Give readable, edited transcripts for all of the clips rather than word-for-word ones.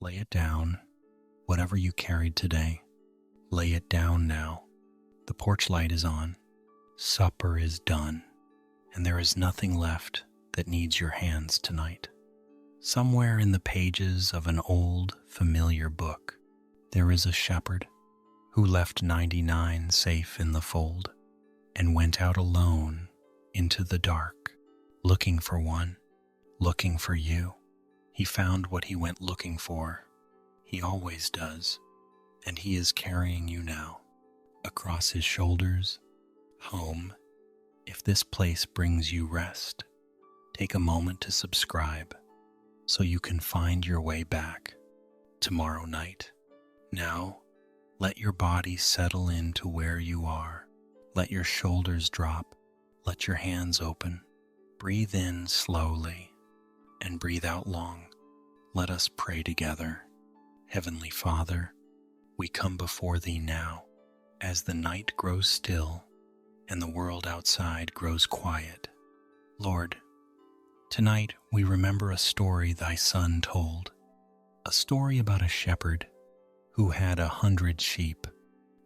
Lay it down. Whatever you carried today, lay it down now. The porch light is on. Supper is done. And there is nothing left that needs your hands tonight. Somewhere in the pages of an old, familiar book, there is a shepherd who left 99 safe in the fold and went out alone into the dark, looking for one, looking for you. He found what he went looking for. He always does, and he is carrying you now, across his shoulders, home. If this place brings you rest, take a moment to subscribe so you can find your way back tomorrow night. Now, let your body settle into where you are. Let your shoulders drop. Let your hands open. Breathe in slowly and breathe out long. Let us pray together. Heavenly Father, we come before Thee now as the night grows still and the world outside grows quiet. Lord, tonight we remember a story Thy Son told, a story about a shepherd who had 100 sheep,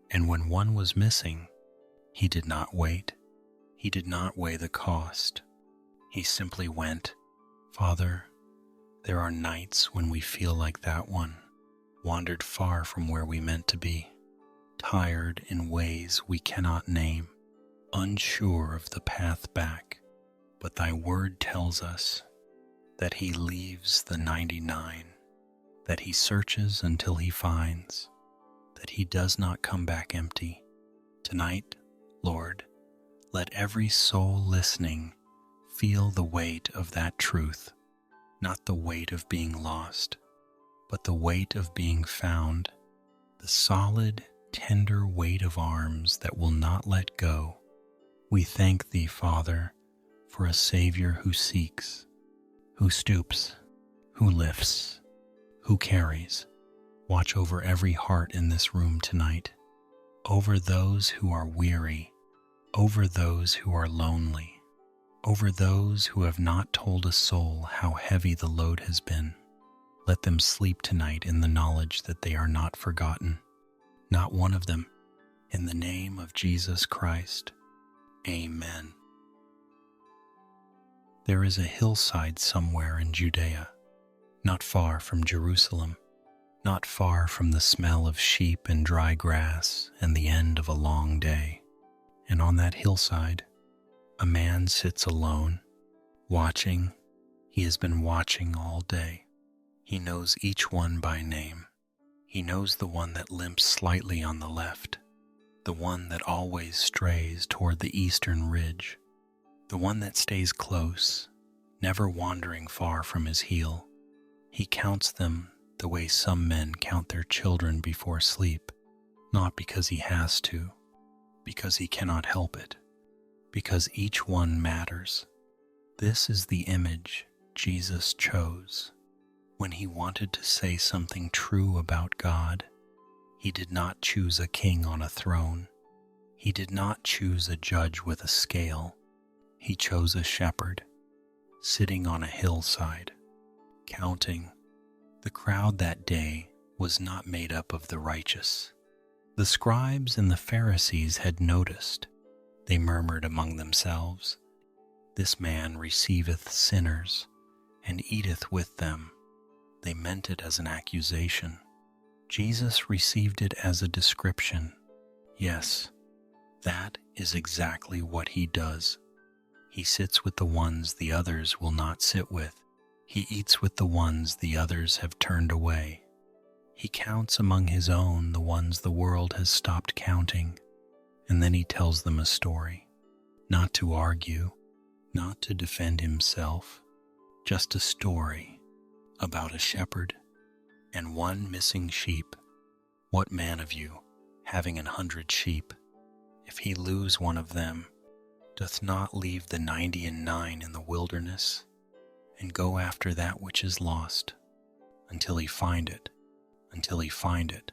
and when one was missing, he did not wait. He did not weigh the cost. He simply went. Father, there are nights when we feel like that one, wandered far from where we meant to be, tired in ways we cannot name, unsure of the path back. But Thy word tells us that He leaves the 99, that He searches until He finds, that He does not come back empty. Tonight, Lord, let every soul listening feel the weight of that truth, not the weight of being lost, but the weight of being found, the solid, tender weight of arms that will not let go. We thank Thee, Father, for a Savior who seeks, who stoops, who lifts, who carries. Watch over every heart in this room tonight, over those who are weary, over those who are lonely, over those who have not told a soul how heavy the load has been. Let them sleep tonight in the knowledge that they are not forgotten, not one of them. In the name of Jesus Christ, Amen. There is a hillside somewhere in Judea, not far from Jerusalem, not far from the smell of sheep and dry grass and the end of a long day. And on that hillside, a man sits alone, watching. He has been watching all day. He knows each one by name. He knows the one that limps slightly on the left, the one that always strays toward the eastern ridge, the one that stays close, never wandering far from his heel. He counts them the way some men count their children before sleep, not because he has to, because he cannot help it, because each one matters. This is the image Jesus chose. When He wanted to say something true about God, He did not choose a king on a throne. He did not choose a judge with a scale. He chose a shepherd, sitting on a hillside, counting. The crowd that day was not made up of the righteous. The scribes and the Pharisees had noticed. They murmured among themselves, "This man receiveth sinners, and eateth with them." They meant it as an accusation. Jesus received it as a description. Yes, that is exactly what He does. He sits with the ones the others will not sit with. He eats with the ones the others have turned away. He counts among His own the ones the world has stopped counting. And then He tells them a story, not to argue, not to defend Himself, just a story about a shepherd and one missing sheep. What man of you, having 100 sheep, if he lose one of them, doth not leave the 99 in the wilderness, and go after that which is lost, until he find it, until he find it?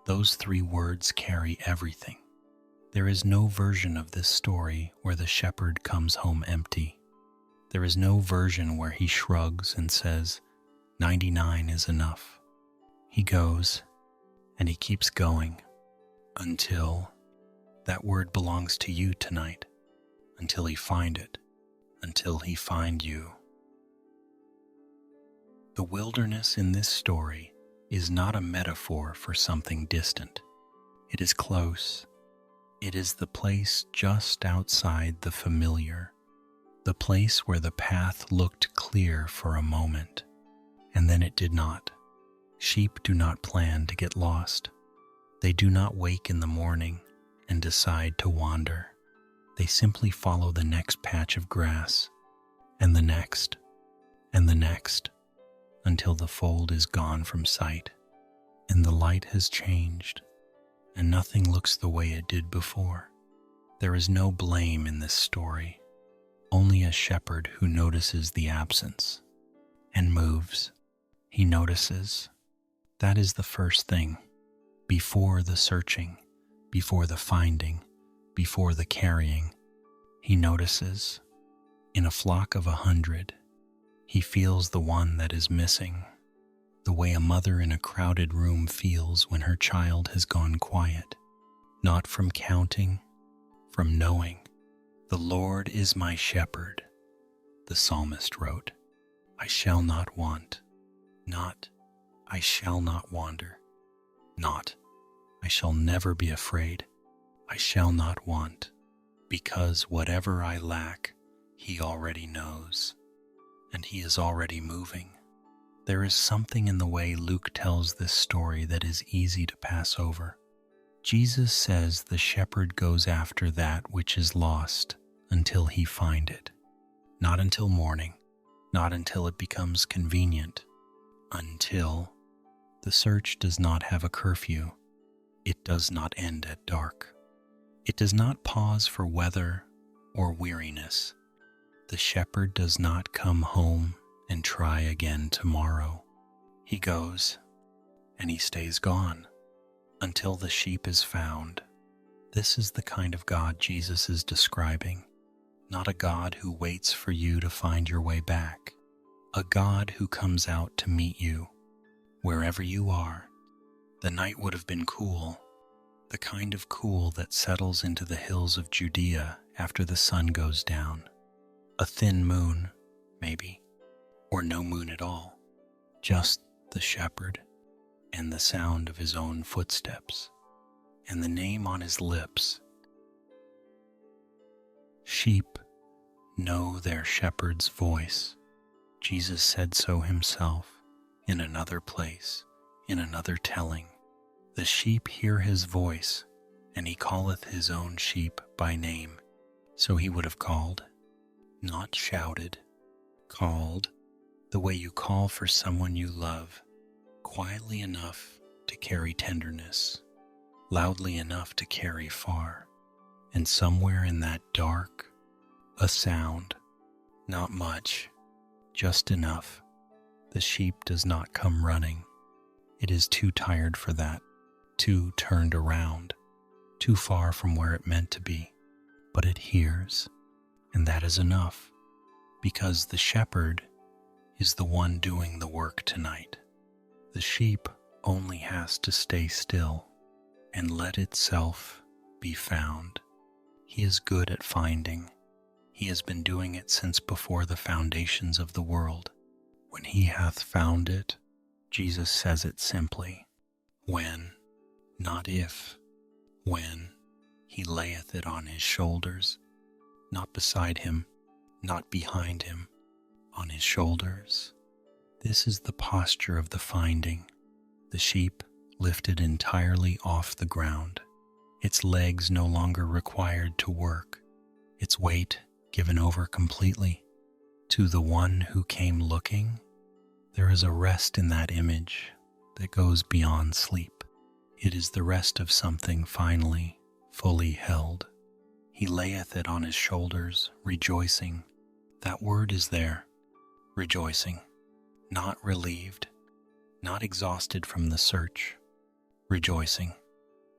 Those 3 words carry everything. There is no version of this story where the shepherd comes home empty. There is no version where he shrugs and says, 99 is enough. He goes, and he keeps going until that word belongs to you tonight, until he find it, until he find you. The wilderness in this story is not a metaphor for something distant. It is close. It is the place just outside the familiar, the place where the path looked clear for a moment, and then it did not. Sheep do not plan to get lost. They do not wake in the morning and decide to wander. They simply follow the next patch of grass, and the next, and the next, until the fold is gone from sight, and the light has changed, and nothing looks the way it did before. There is no blame in this story, only a shepherd who notices the absence and moves. He notices. That is the first thing. Before the searching, before the finding, before the carrying, he notices. In a flock of 100, he feels the one that is missing, the way a mother in a crowded room feels when her child has gone quiet, not from counting, from knowing. The Lord is my shepherd, the psalmist wrote. I shall not want, not I shall not wander, not I shall never be afraid. I shall not want, because whatever I lack, he already knows, and he is already moving. There is something in the way Luke tells this story that is easy to pass over. Jesus says the shepherd goes after that which is lost until he find it. Not until morning, not until it becomes convenient, until the search does not have a curfew. It does not end at dark. It does not pause for weather or weariness. The shepherd does not come home and try again tomorrow. He goes, and he stays gone until the sheep is found. This is the kind of God Jesus is describing, not a God who waits for you to find your way back, a God who comes out to meet you wherever you are. The night would have been cool, the kind of cool that settles into the hills of Judea after the sun goes down. A thin moon, maybe, or no moon at all, just the shepherd and the sound of his own footsteps and the name on his lips. Sheep know their shepherd's voice. Jesus said so himself in another place, in another telling. The sheep hear his voice, and he calleth his own sheep by name. So he would have called, not shouted, called the way you call for someone you love, quietly enough to carry tenderness, loudly enough to carry far, and somewhere in that dark, a sound, not much, just enough. The sheep does not come running. It is too tired for that, too turned around, too far from where it meant to be, but it hears, and that is enough, because the shepherd is the one doing the work tonight. The sheep only has to stay still and let itself be found. He is good at finding. He has been doing it since before the foundations of the world. When he hath found it, Jesus says it simply, when, not if, when he layeth it on his shoulders, not beside him, not behind him, on his shoulders. This is the posture of the finding, the sheep lifted entirely off the ground, its legs no longer required to work, its weight given over completely to the one who came looking. There is a rest in that image that goes beyond sleep. It is the rest of something finally, fully held. He layeth it on his shoulders, rejoicing. That word is there, rejoicing, not relieved, not exhausted from the search, rejoicing.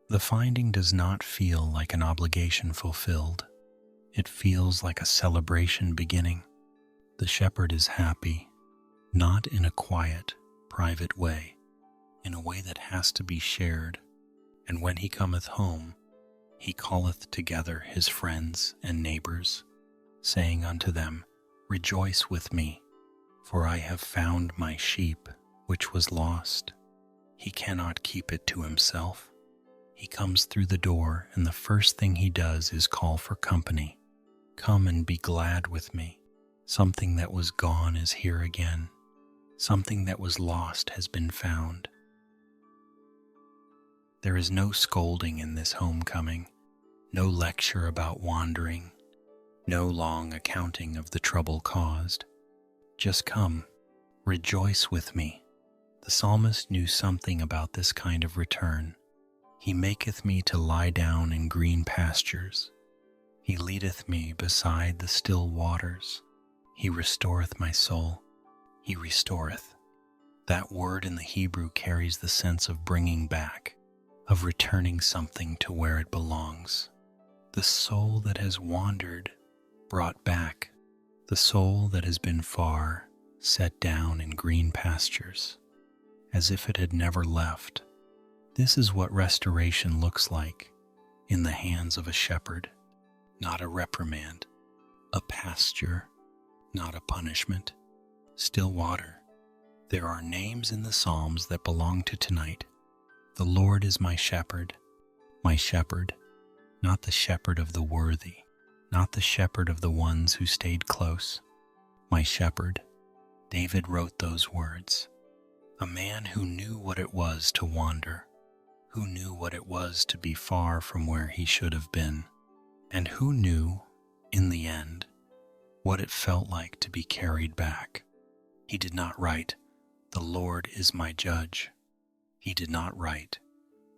The finding does not feel like an obligation fulfilled. It feels like a celebration beginning. The shepherd is happy, not in a quiet, private way, in a way way that has to be shared. And when he cometh home, he calleth together his friends and neighbors, saying unto them, Rejoice with me, for I have found my sheep which was lost. He cannot keep it to himself. He comes through the door, and the first thing he does is call for company. Come and be glad with me. Something that was gone is here again. Something that was lost has been found. There is no scolding in this homecoming, no lecture about wandering, no long accounting of the trouble caused. Just come, rejoice with me. The psalmist knew something about this kind of return. He maketh me to lie down in green pastures. He leadeth me beside the still waters. He restoreth my soul. He restoreth. That word in the Hebrew carries the sense of bringing back, of returning something to where it belongs. The soul that has wandered, brought back. The soul that has been far, set down in green pastures, as if it had never left. This is what restoration looks like in the hands of a shepherd, not a reprimand, a pasture, not a punishment, still water. There are names in the Psalms that belong to tonight. The Lord is my shepherd, not the shepherd of the worthy, not the shepherd of the ones who stayed close. My shepherd. David wrote those words. A man who knew what it was to wander, who knew what it was to be far from where he should have been, and who knew, in the end, what it felt like to be carried back. He did not write, The Lord is my judge. He did not write,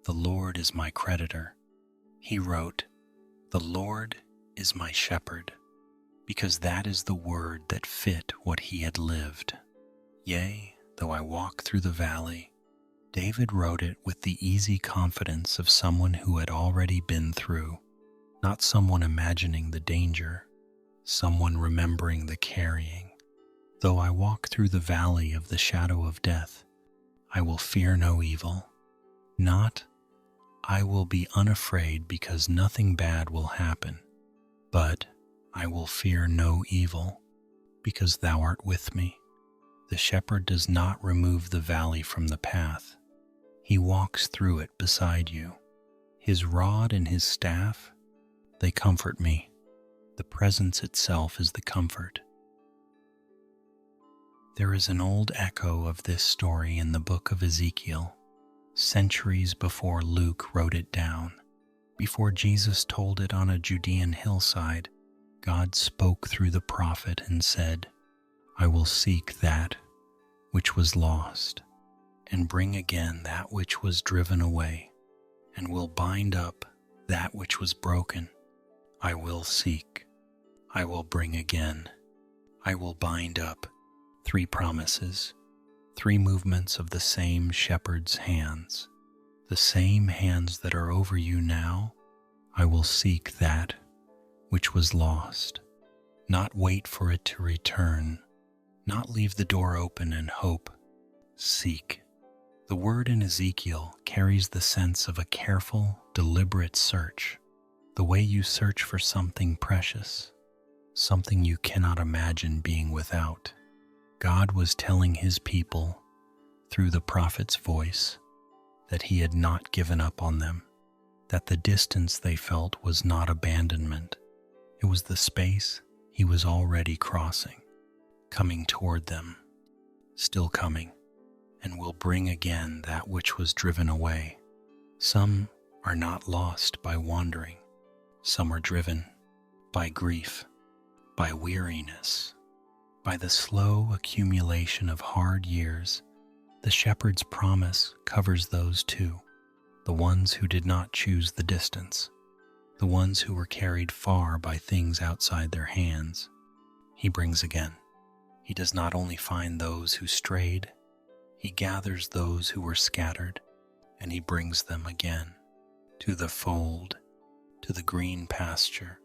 The Lord is my creditor. He wrote, The Lord is my shepherd, because that is the word that fit what he had lived. Yea, though I walk through the valley, David wrote it with the easy confidence of someone who had already been through, not someone imagining the danger, someone remembering the carrying. Though I walk through the valley of the shadow of death, I will fear no evil. Not, I will be unafraid because nothing bad will happen, but I will fear no evil because thou art with me. The shepherd does not remove the valley from the path. He walks through it beside you. His rod and his staff, they comfort me. The presence itself is the comfort. There is an old echo of this story in the book of Ezekiel, centuries before Luke wrote it down. Before Jesus told it on a Judean hillside, God spoke through the prophet and said, I will seek that which was lost, and bring again that which was driven away, and will bind up that which was broken. I will seek, I will bring again, I will bind up. 3 promises, 3 movements of the same shepherd's hands, the same hands that are over you now. I will seek that which was lost, not wait for it to return, not leave the door open and hope. Seek. The word in Ezekiel carries the sense of a careful, deliberate search, the way you search for something precious, something you cannot imagine being without. God was telling his people, through the prophet's voice, that he had not given up on them, that the distance they felt was not abandonment. It was the space he was already crossing, coming toward them, still coming, and will bring again that which was driven away. Some are not lost by wandering. Some are driven by grief, by weariness, by the slow accumulation of hard years. The shepherd's promise covers those too, the ones who did not choose the distance, the ones who were carried far by things outside their hands. He brings again. He does not only find those who strayed, he gathers those who were scattered, and he brings them again to the fold, to the green pasture,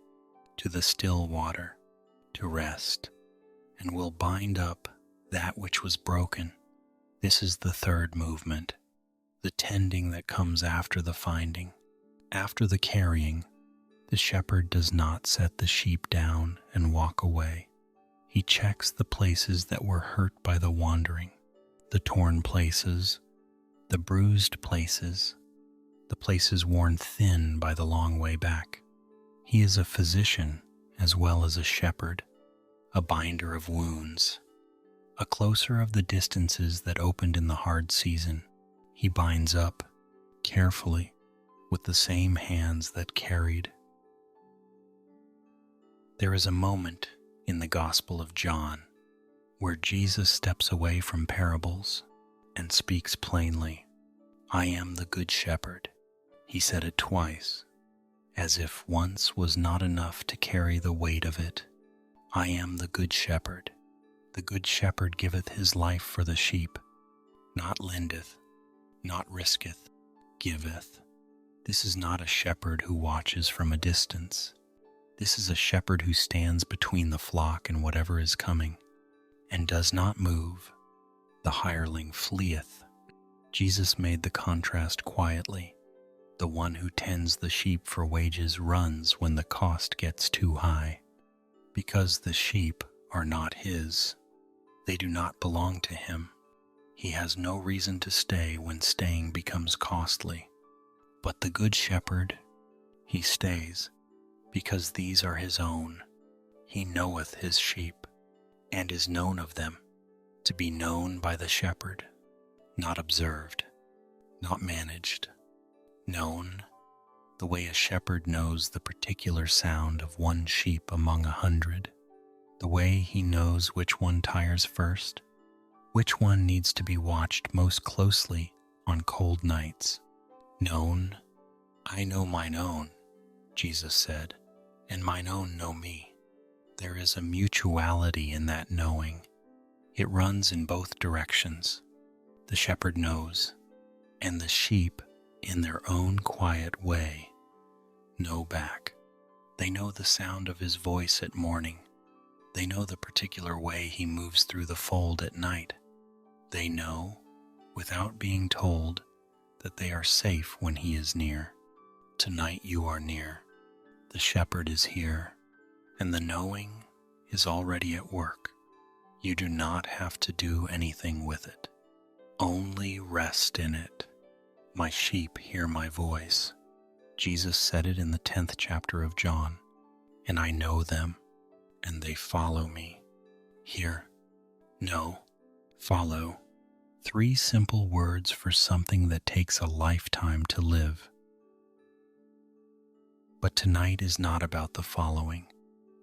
to the still water, to rest, and will bind up that which was broken. This is the 3rd movement. The the tending that comes after the finding. After the carrying, the shepherd does not set the sheep down and walk away. He checks the places that were hurt by the wandering, the torn places, the bruised places, the places worn thin by the long way back. He is a physician as well as a shepherd, a binder of wounds, a closer of the distances that opened in the hard season. He binds up, carefully, with the same hands that carried. There is a moment in the Gospel of John where Jesus steps away from parables and speaks plainly. I am the good shepherd. He said it twice, as if once was not enough to carry the weight of it. I am the good shepherd. The good shepherd giveth his life for the sheep, not lendeth, not risketh, giveth. This is not a shepherd who watches from a distance. This is a shepherd who stands between the flock and whatever is coming, and does not move. The hireling fleeth. Jesus made the contrast quietly. The one who tends the sheep for wages runs when the cost gets too high, because the sheep are not his. They do not belong to him. He has no reason to stay when staying becomes costly. But the good shepherd, he stays, because these are his own. He knoweth his sheep, and is known of them, to be known by the shepherd, not observed, not managed, known, the way a shepherd knows the particular sound of one sheep among 100, the way he knows which one tires first, which one needs to be watched most closely on cold nights. Known, I know mine own, Jesus said, and mine own know me. There is a mutuality in that knowing. It runs in both directions. The shepherd knows, and the sheep, in their own quiet way, know back. They know the sound of his voice at morning. They know the particular way he moves through the fold at night. They know, without being told, that they are safe when he is near. Tonight you are near. The shepherd is here, and the knowing is already at work. You do not have to do anything with it. Only rest in it. My sheep hear my voice. Jesus said it in the 10th chapter of John, and I know them, and they follow me. Hear, know, follow. 3 simple words for something that takes a lifetime to live. But tonight is not about the following.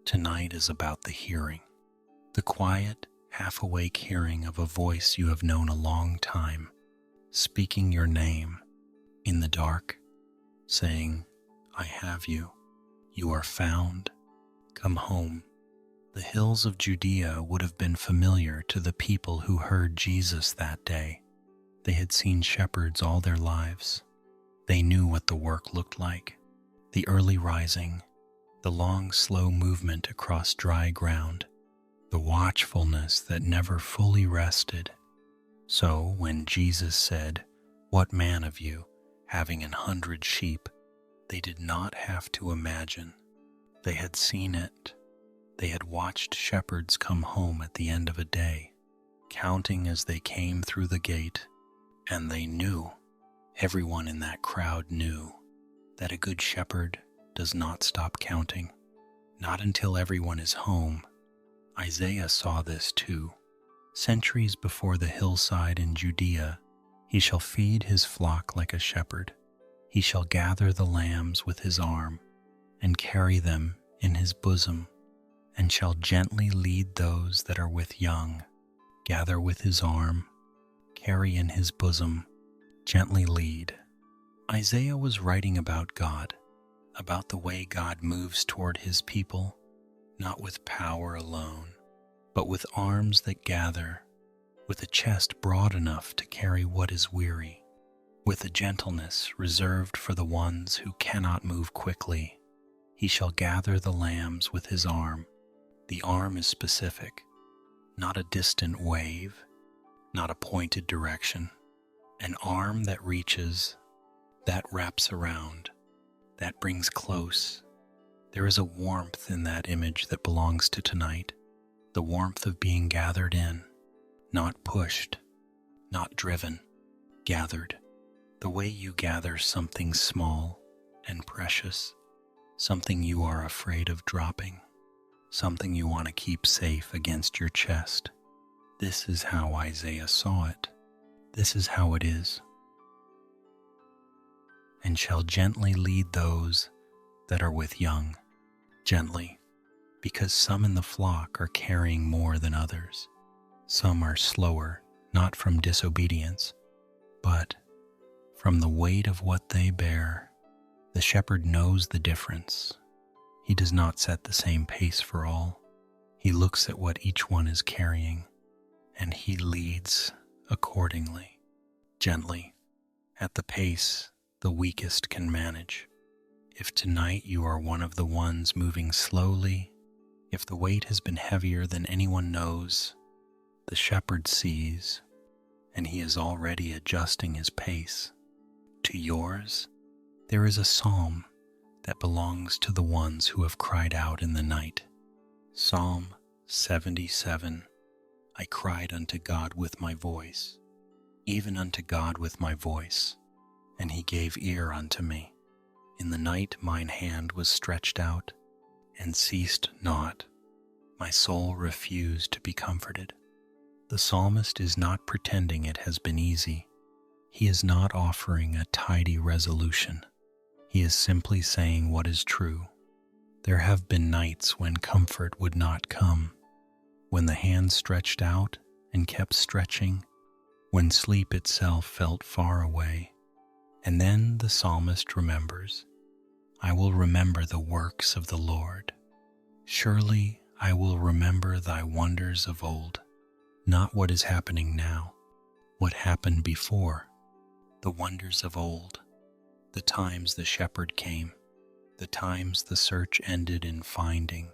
Tonight is about the hearing. The quiet, half-awake hearing of a voice you have known a long time, speaking your name in the dark, saying, I have you. You are found. Come home. The hills of Judea would have been familiar to the people who heard Jesus that day. They had seen shepherds all their lives. They knew what the work looked like. The early rising, the long, slow movement across dry ground, the watchfulness that never fully rested. So when Jesus said, What man of you, having 100 sheep, they did not have to imagine. They had seen it. They had watched shepherds come home at the end of a day, counting as they came through the gate, and they knew, everyone in that crowd knew, that a good shepherd does not stop counting, not until everyone is home. Isaiah saw this too. Centuries before the hillside in Judea, he shall feed his flock like a shepherd. He shall gather the lambs with his arm, and carry them in his bosom, and shall gently lead those that are with young. Gather with his arm, carry in his bosom, gently lead. Isaiah was writing about God, about the way God moves toward his people, not with power alone, but with arms that gather, with a chest broad enough to carry what is weary, with a gentleness reserved for the ones who cannot move quickly. He shall gather the lambs with his arm. The arm is specific, not a distant wave, not a pointed direction. An arm that reaches, that wraps around, that brings close. There is a warmth in that image that belongs to tonight, the warmth of being gathered in, not pushed, not driven, gathered, the way you gather something small and precious, something you are afraid of dropping, something you want to keep safe against your chest. This is how Isaiah saw it. This is how it is. And shall gently lead those that are with young, gently, because some in the flock are carrying more than others. Some are slower, not from disobedience, but from the weight of what they bear. The shepherd knows the difference. He does not set the same pace for all. He looks at what each one is carrying, and he leads accordingly, gently, at the pace the weakest can manage. If tonight you are one of the ones moving slowly, if the weight has been heavier than anyone knows, the shepherd sees, and he is already adjusting his pace. To yours, there is a psalm that belongs to the ones who have cried out in the night. Psalm 77. I cried unto God with my voice, even unto God with my voice, and he gave ear unto me. In the night mine hand was stretched out, and ceased not. My soul refused to be comforted. The psalmist is not pretending it has been easy. He is not offering a tidy resolution. He is simply saying what is true. There have been nights when comfort would not come, when the hand stretched out and kept stretching, when sleep itself felt far away. And then the psalmist remembers, I will remember the works of the Lord. Surely I will remember thy wonders of old, not what is happening now, what happened before, the wonders of old, the times the shepherd came, the times the search ended in finding,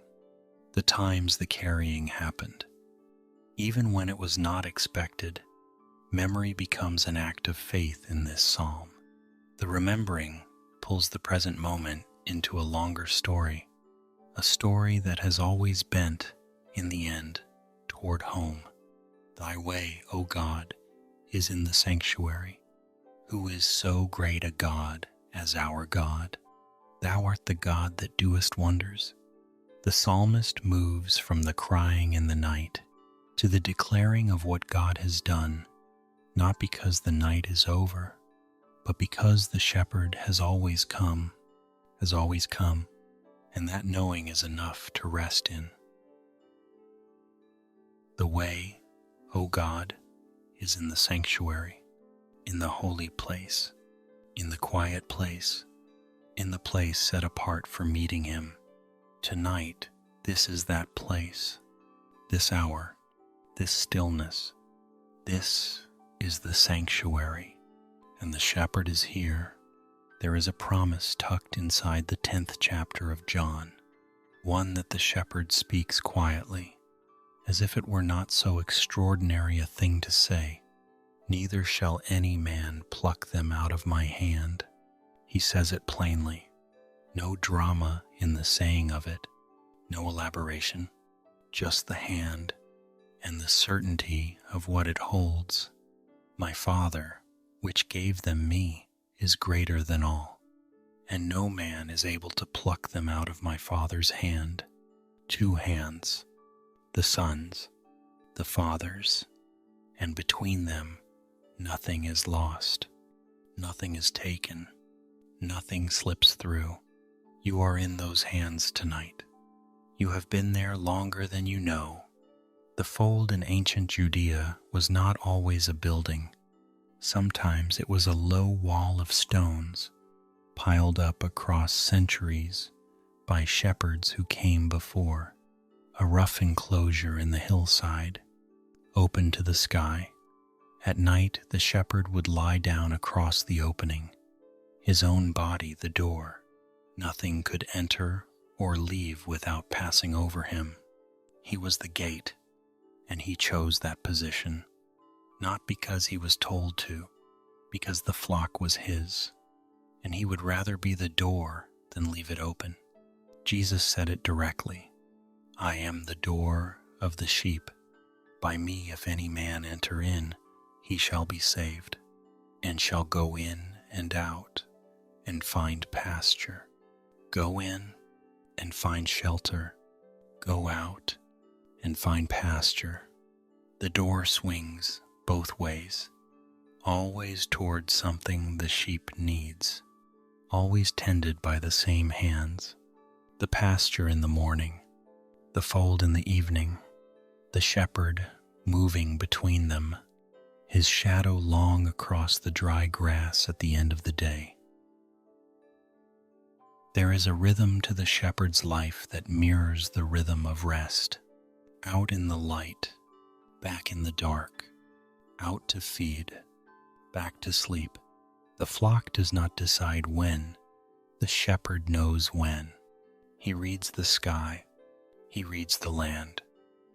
the times the carrying happened. Even when it was not expected, memory becomes an act of faith in this psalm. The remembering pulls the present moment into a longer story, a story that has always bent, in the end, toward home. Thy way, O God, is in the sanctuary. Who is so great a God as our God? Thou art the God that doest wonders. The psalmist moves from the crying in the night to the declaring of what God has done, not because the night is over, but because the shepherd has always come, and that knowing is enough to rest in. The way, O God, is in the sanctuary, in the holy place, in the quiet place, in the place set apart for meeting him. Tonight, this is that place, this hour, this stillness. This is the sanctuary, and the shepherd is here. There is a promise tucked inside the 10th chapter of John, one that the shepherd speaks quietly, as if it were not so extraordinary a thing to say. Neither shall any man pluck them out of my hand. He says it plainly. No drama in the saying of it, no elaboration, just the hand and the certainty of what it holds. My Father, which gave them me, is greater than all, and no man is able to pluck them out of my Father's hand. Two hands, the Son's, the Father's, and between them nothing is lost, nothing is taken, nothing slips through. You are in those hands tonight. You have been there longer than you know. The fold in ancient Judea was not always a building. Sometimes it was a low wall of stones, piled up across centuries by shepherds who came before, a rough enclosure in the hillside, open to the sky. At night the shepherd would lie down across the opening, his own body the door. Nothing could enter or leave without passing over him. He was the gate, and he chose that position, not because he was told to, because the flock was his, and he would rather be the door than leave it open. Jesus said it directly. I am the door of the sheep. By me, if any man enter in, he shall be saved, and shall go in and out and find pasture. Go in and find shelter. Go out and find pasture. The door swings both ways, always toward something the sheep needs, always tended by the same hands. The pasture in the morning, the fold in the evening, the shepherd moving between them, his shadow long across the dry grass at the end of the day. There is a rhythm to the shepherd's life that mirrors the rhythm of rest. Out in the light, back in the dark, out to feed, back to sleep. The flock does not decide when, the shepherd knows when. He reads the sky, he reads the land,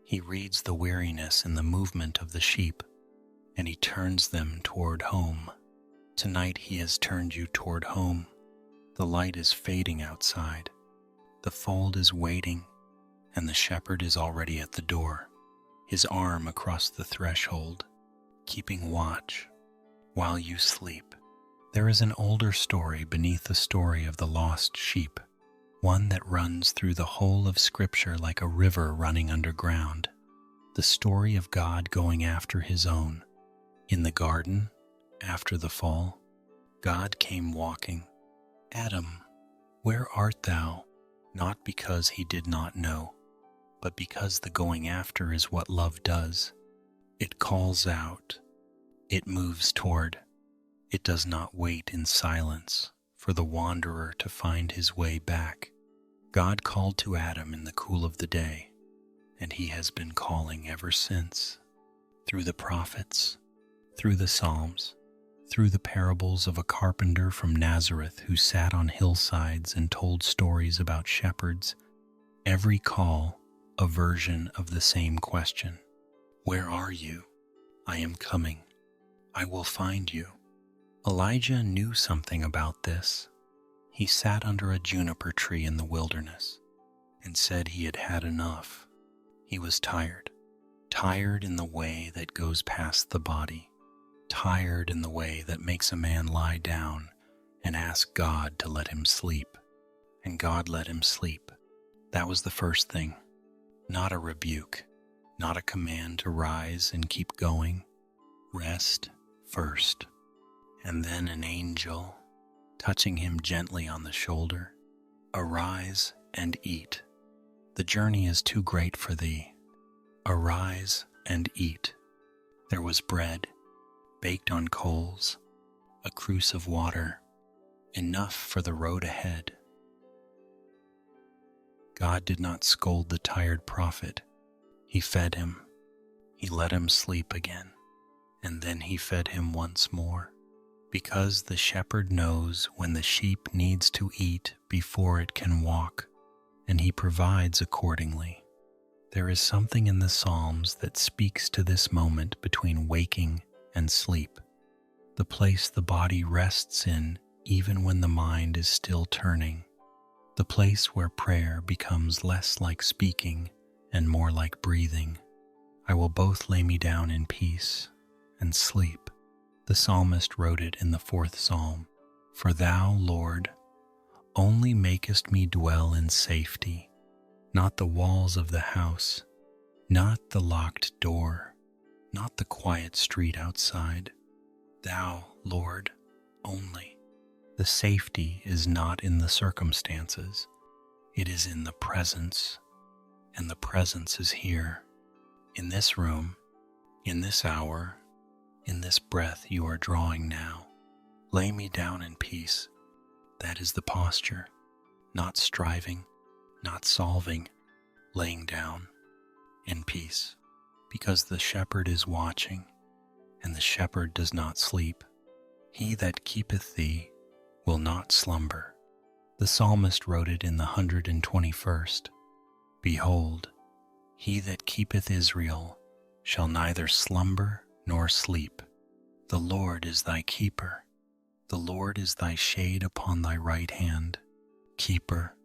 he reads the weariness and the movement of the sheep, and he turns them toward home. Tonight he has turned you toward home. The light is fading outside. The fold is waiting, and the shepherd is already at the door, his arm across the threshold, keeping watch while you sleep. There is an older story beneath the story of the lost sheep, one that runs through the whole of Scripture like a river running underground. The story of God going after his own. In the garden, after the fall, God came walking. Adam, where art thou? Not because he did not know, but because the going after is what love does. It calls out, it moves toward, it does not wait in silence for the wanderer to find his way back. God called to Adam in the cool of the day, and he has been calling ever since, through the prophets, through the Psalms, through the parables of a carpenter from Nazareth who sat on hillsides and told stories about shepherds. Every call, a version of the same question. Where are you? I am coming. I will find you. Elijah knew something about this. He sat under a juniper tree in the wilderness and said he had had enough. He was tired in the way that goes past the body, tired in the way that makes a man lie down and ask God to let him sleep. And God let him sleep. That was the first thing. Not a rebuke, not a command to rise and keep going. Rest first. And then an angel touching him gently on the shoulder. Arise and eat. The journey is too great for thee. Arise and eat. There was bread, baked on coals, a cruse of water, enough for the road ahead. God did not scold the tired prophet. He fed him. He let him sleep again, and then he fed him once more, because the shepherd knows when the sheep needs to eat before it can walk, and he provides accordingly. There is something in the Psalms that speaks to this moment between waking and sleep, the place the body rests in even when the mind is still turning, the place where prayer becomes less like speaking and more like breathing. I will both lay me down in peace and sleep. The psalmist wrote it in the 4th Psalm. For thou, Lord, only makest me dwell in safety, not the walls of the house, not the locked door, not the quiet street outside. Thou, Lord, only. The safety is not in the circumstances, it is in the presence, and the presence is here, in this room, in this hour, in this breath you are drawing now. Lay me down in peace. That is the posture, not striving, not solving, laying down in peace, because the shepherd is watching, and the shepherd does not sleep. He that keepeth thee will not slumber. The psalmist wrote it in the 121st. Behold, he that keepeth Israel shall neither slumber nor sleep. The Lord is thy keeper. The Lord is thy shade upon thy right hand. Keeper.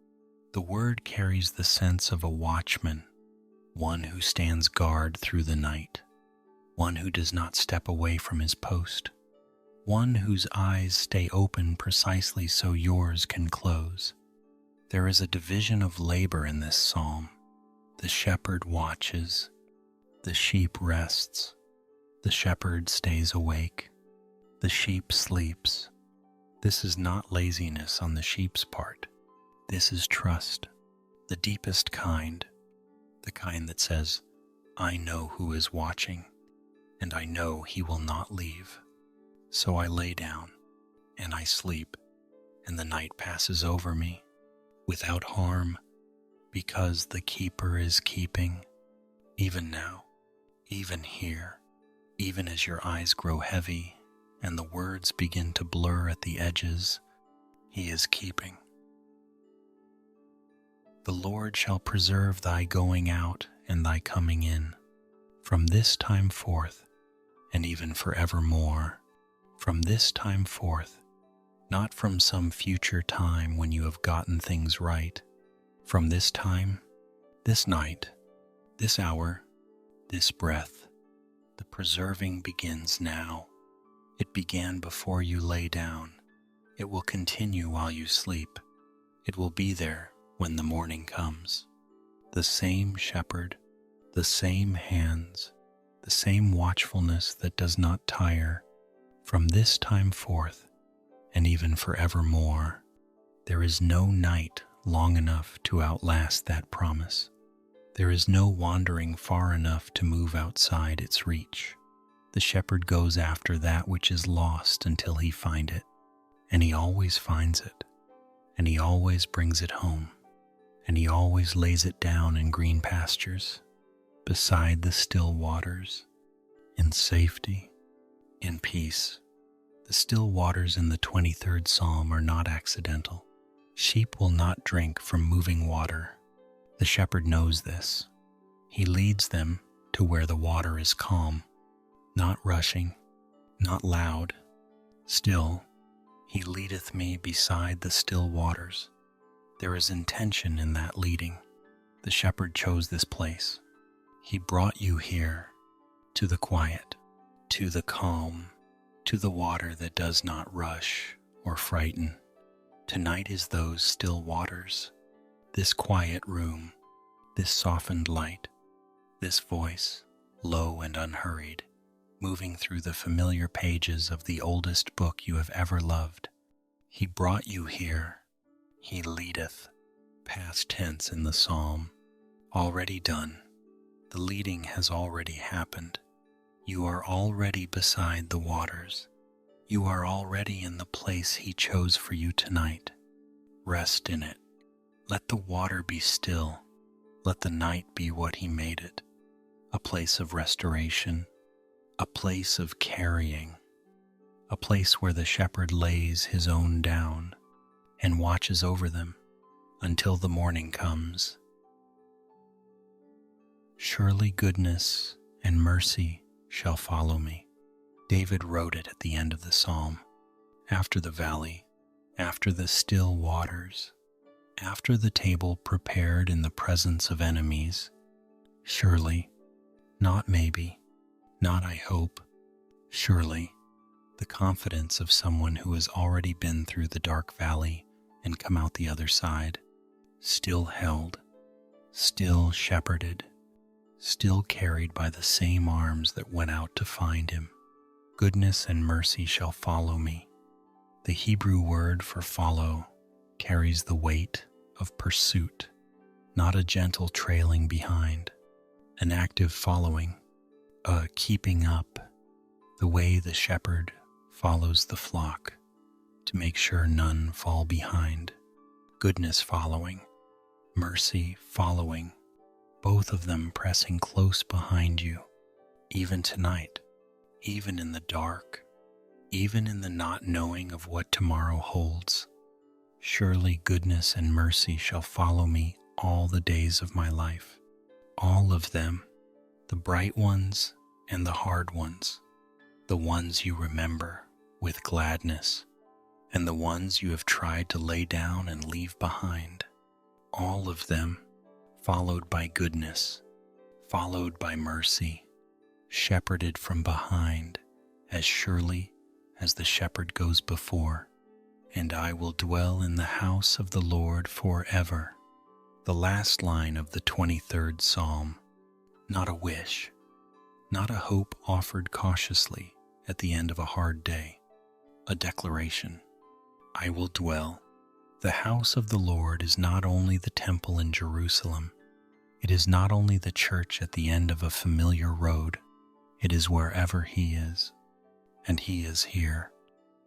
The word carries the sense of a watchman, one who stands guard through the night, one who does not step away from his post, one whose eyes stay open precisely so yours can close. There is a division of labor in this psalm. The shepherd watches, the sheep rests, the shepherd stays awake, the sheep sleeps. This is not laziness on the sheep's part. This is trust, the deepest kind, the kind that says, I know who is watching, and I know he will not leave. So I lay down, and I sleep, and the night passes over me, without harm, because the keeper is keeping, even now, even here, even as your eyes grow heavy, and the words begin to blur at the edges, he is keeping. The Lord shall preserve thy going out and thy coming in, from this time forth, and even forevermore. From this time forth, not from some future time when you have gotten things right. From this time, this night, this hour, this breath, the preserving begins now. It began before you lay down. It will continue while you sleep. It will be there when the morning comes. The same shepherd, the same hands, the same watchfulness that does not tire. From this time forth, and even forevermore, there is no night long enough to outlast that promise. There is no wandering far enough to move outside its reach. The shepherd goes after that which is lost until he find it, and he always finds it, and he always brings it home, and he always lays it down in green pastures, beside the still waters, in safety, in peace. The still waters in the 23rd Psalm are not accidental. Sheep will not drink from moving water. The shepherd knows this. He leads them to where the water is calm, not rushing, not loud. Still, he leadeth me beside the still waters. There is intention in that leading. The shepherd chose this place. He brought you here, to the quiet, to the calm, to the water that does not rush or frighten. Tonight is those still waters, this quiet room, this softened light, this voice, low and unhurried, moving through the familiar pages of the oldest book you have ever loved. He brought you here. He leadeth, past tense in the psalm, already done. The leading has already happened. You are already beside the waters. You are already in the place he chose for you tonight. Rest in it. Let the water be still. Let the night be what he made it. A place of restoration, a place of carrying, a place where the shepherd lays his own down and watches over them until the morning comes. Surely goodness and mercy shall follow me. David wrote it at the end of the psalm, after the valley, after the still waters, after the table prepared in the presence of enemies. Surely, not maybe, not I hope, surely, the confidence of someone who has already been through the dark valley and come out the other side, still held, still shepherded, still carried by the same arms that went out to find him. Goodness and mercy shall follow me. The Hebrew word for follow carries the weight of pursuit, not a gentle trailing behind, an active following, a keeping up, the way the shepherd follows the flock to make sure none fall behind. Goodness following, mercy following, both of them pressing close behind you, even tonight, even in the dark, even in the not knowing of what tomorrow holds. Surely goodness and mercy shall follow me all the days of my life, all of them, the bright ones and the hard ones, the ones you remember with gladness, and the ones you have tried to lay down and leave behind, all of them followed by goodness, followed by mercy, shepherded from behind as surely as the shepherd goes before. And I will dwell in the house of the Lord forever. The last line of the 23rd Psalm, not a wish, not a hope offered cautiously at the end of a hard day, a declaration. I will dwell. The house of the Lord is not only the temple in Jerusalem. It is not only the church at the end of a familiar road. It is wherever He is. And He is here.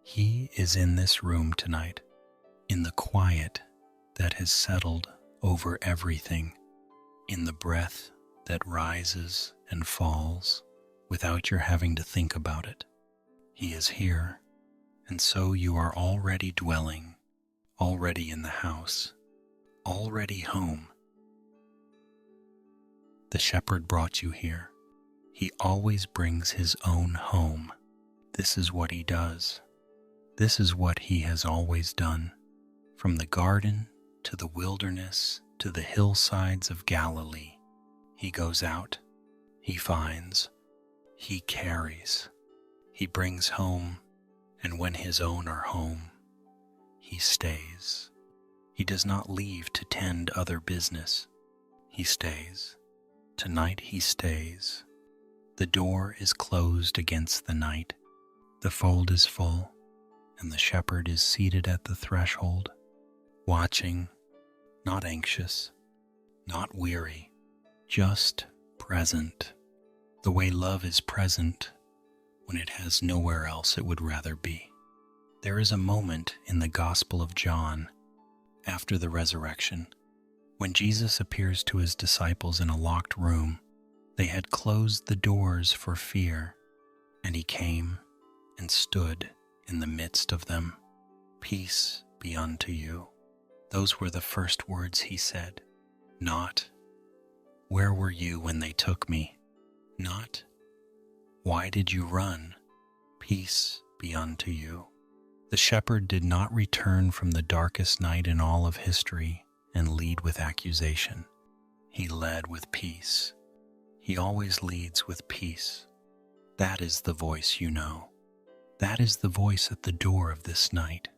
He is in this room tonight, in the quiet that has settled over everything, in the breath that rises and falls without your having to think about it. He is here, and so you are already dwelling, already in the house, already home. The shepherd brought you here. He always brings His own home. This is what He does. This is what He has always done. From the garden to the wilderness to the hillsides of Galilee, He goes out, He finds, He carries, He brings home, and when His own are home, He stays. He does not leave to tend other business. He stays. Tonight He stays. The door is closed against the night. The fold is full, and the shepherd is seated at the threshold, watching, not anxious, not weary, just present, the way love is present when it has nowhere else it would rather be. There is a moment in the Gospel of John, after the resurrection, when Jesus appears to His disciples in a locked room. They had closed the doors for fear, and He came and stood in the midst of them. Peace be unto you. Those were the first words He said. Not, where were you when they took me? Not, why did you run? Peace be unto you. The shepherd did not return from the darkest night in all of history and lead with accusation. He led with peace. He always leads with peace. That is the voice you know. That is the voice at the door of this night.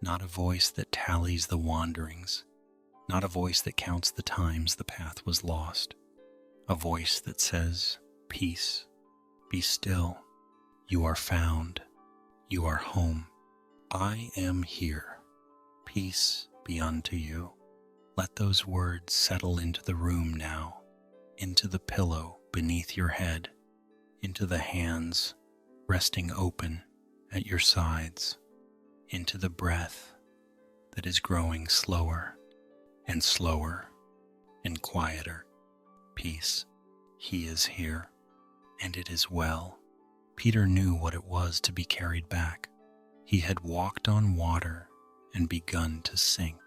Not a voice that tallies the wanderings, not a voice that counts the times the path was lost. A voice that says, peace, be still. You are found. You are home. I am here. Peace be unto you. Let those words settle into the room now, into the pillow beneath your head, into the hands resting open at your sides, into the breath that is growing slower and slower and quieter. Peace. He is here, and it is well. Peter knew what it was to be carried back. He had walked on water and begun to sink.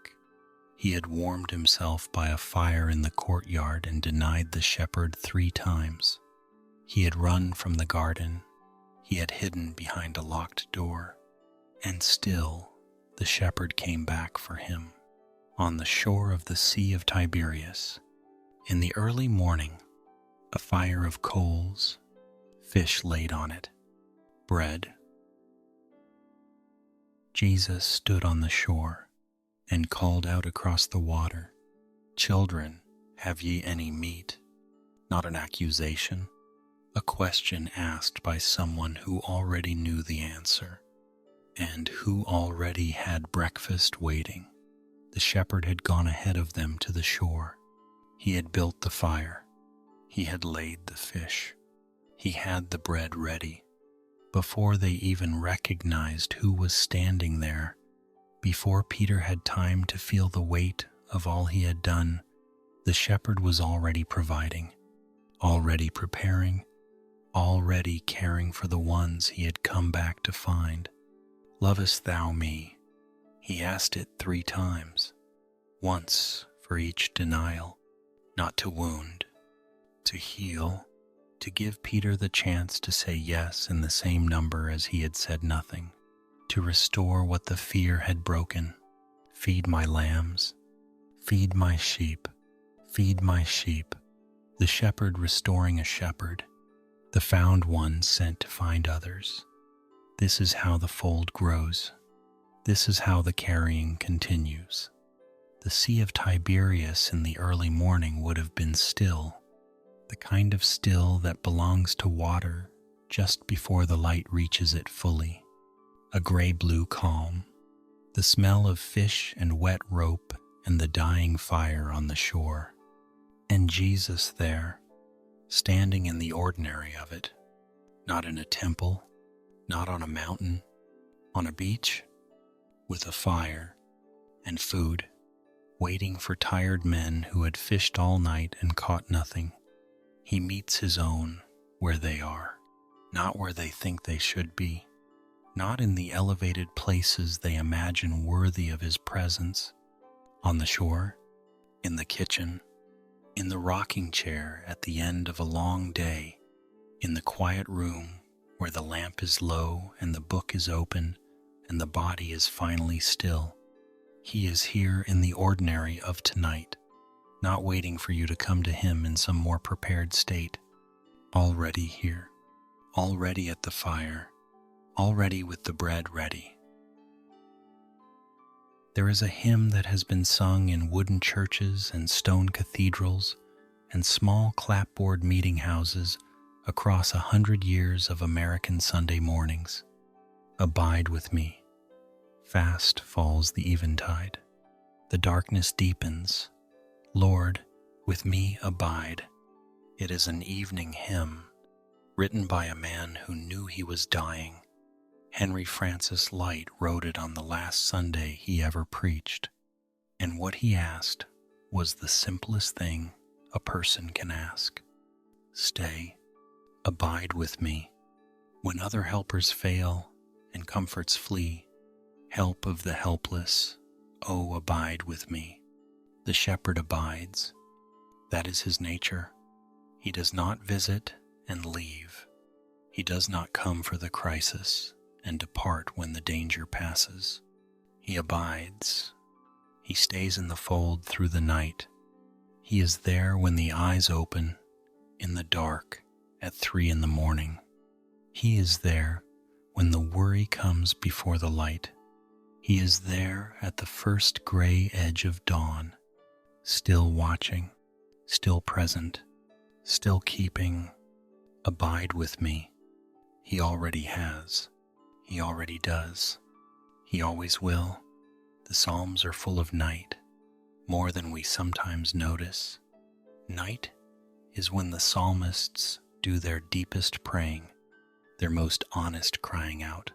He had warmed himself by a fire in the courtyard and denied the shepherd 3 times. He had run from the garden. He had hidden behind a locked door. And still the shepherd came back for him. On the shore of the Sea of Tiberias, in the early morning, a fire of coals, fish laid on it, bread. Jesus stood on the shore and called out across the water, "Children, have ye any meat?" Not an accusation, a question asked by someone who already knew the answer and who already had breakfast waiting. The shepherd had gone ahead of them to the shore. He had built the fire. He had laid the fish. He had the bread ready. Before they even recognized who was standing there, before Peter had time to feel the weight of all he had done, the shepherd was already providing, already preparing, already caring for the ones he had come back to find. "Lovest thou me?" He asked it 3 times, once for each denial, not to wound, to heal, to give Peter the chance to say yes in the same number as he had said nothing, to restore what the fear had broken. Feed my lambs, feed my sheep, feed my sheep. The shepherd restoring a shepherd, the found one sent to find others. This is how the fold grows. This is how the carrying continues. The Sea of Tiberias in the early morning would have been still, the kind of still that belongs to water just before the light reaches it fully. A gray-blue calm, the smell of fish and wet rope and the dying fire on the shore. And Jesus there, standing in the ordinary of it, not in a temple, not on a mountain, on a beach, with a fire and food, waiting for tired men who had fished all night and caught nothing. He meets his own where they are, not where they think they should be, not in the elevated places they imagine worthy of his presence, on the shore, in the kitchen, in the rocking chair at the end of a long day, in the quiet room where the lamp is low and the book is open and the body is finally still. He is here in the ordinary of tonight, not waiting for you to come to him in some more prepared state, already here, already at the fire, already with the bread ready. There is a hymn that has been sung in wooden churches and stone cathedrals and small clapboard meeting houses across 100 years of American Sunday mornings. Abide with me. Fast falls the eventide. The darkness deepens. Lord, with me abide. It is an evening hymn, written by a man who knew he was dying. Henry Francis Lyte wrote it on the last Sunday he ever preached, and what he asked was the simplest thing a person can ask. Stay, abide with me. When other helpers fail and comforts flee, help of the helpless, oh, abide with me. The shepherd abides. That is his nature. He does not visit and leave. He does not come for the crisis and depart when the danger passes. He abides. He stays in the fold through the night. He is there when the eyes open, in the dark, at 3 a.m. He is there when the worry comes before the light. He is there at the first gray edge of dawn, still watching, still present, still keeping. Abide with me. He already has. He already does. He always will. The Psalms are full of night, more than we sometimes notice. Night is when the psalmists do their deepest praying, their most honest crying out,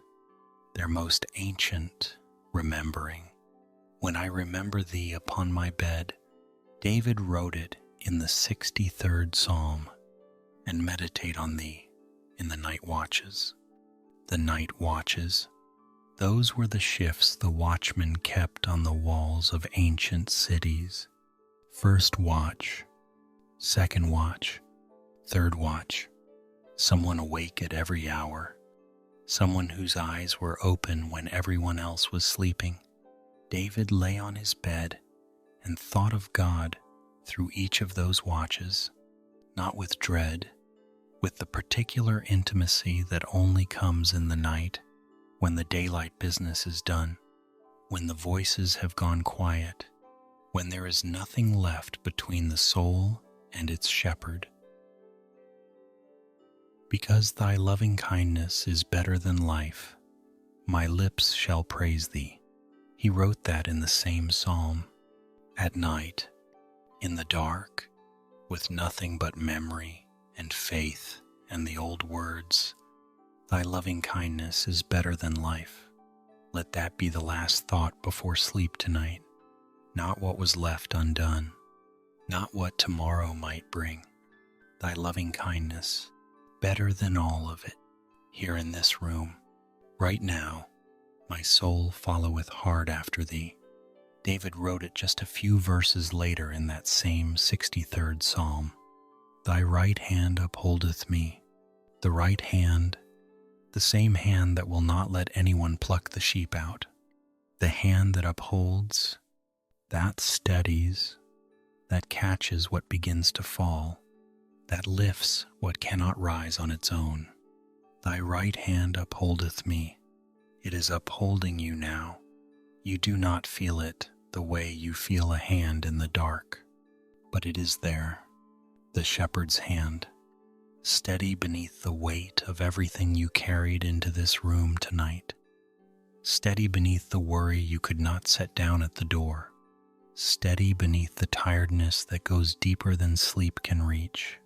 their most ancient remembering. When I remember thee upon my bed, David wrote it in the 63rd Psalm, and meditate on thee in the night watches. The night watches, those were the shifts the watchmen kept on the walls of ancient cities. First watch, second watch, third watch. Someone awake at every hour. Someone whose eyes were open when everyone else was sleeping. David lay on his bed and thought of God through each of those watches, not with dread, with the particular intimacy that only comes in the night, when the daylight business is done, when the voices have gone quiet, when there is nothing left between the soul and its shepherd. Because thy loving kindness is better than life, my lips shall praise thee. He wrote that in the same psalm. At night, in the dark, with nothing but memory and faith and the old words, thy loving kindness is better than life. Let that be the last thought before sleep tonight, not what was left undone, not what tomorrow might bring. Thy loving kindness, better than all of it, here in this room, right now, my soul followeth hard after thee. David wrote it just a few verses later in that same 63rd Psalm. Thy right hand upholdeth me, the right hand, the same hand that will not let anyone pluck the sheep out, the hand that upholds, that steadies, that catches what begins to fall, that lifts what cannot rise on its own. Thy right hand upholdeth me. It is upholding you now. You do not feel it the way you feel a hand in the dark, but it is there, the shepherd's hand, steady beneath the weight of everything you carried into this room tonight, steady beneath the worry you could not set down at the door, steady beneath the tiredness that goes deeper than sleep can reach.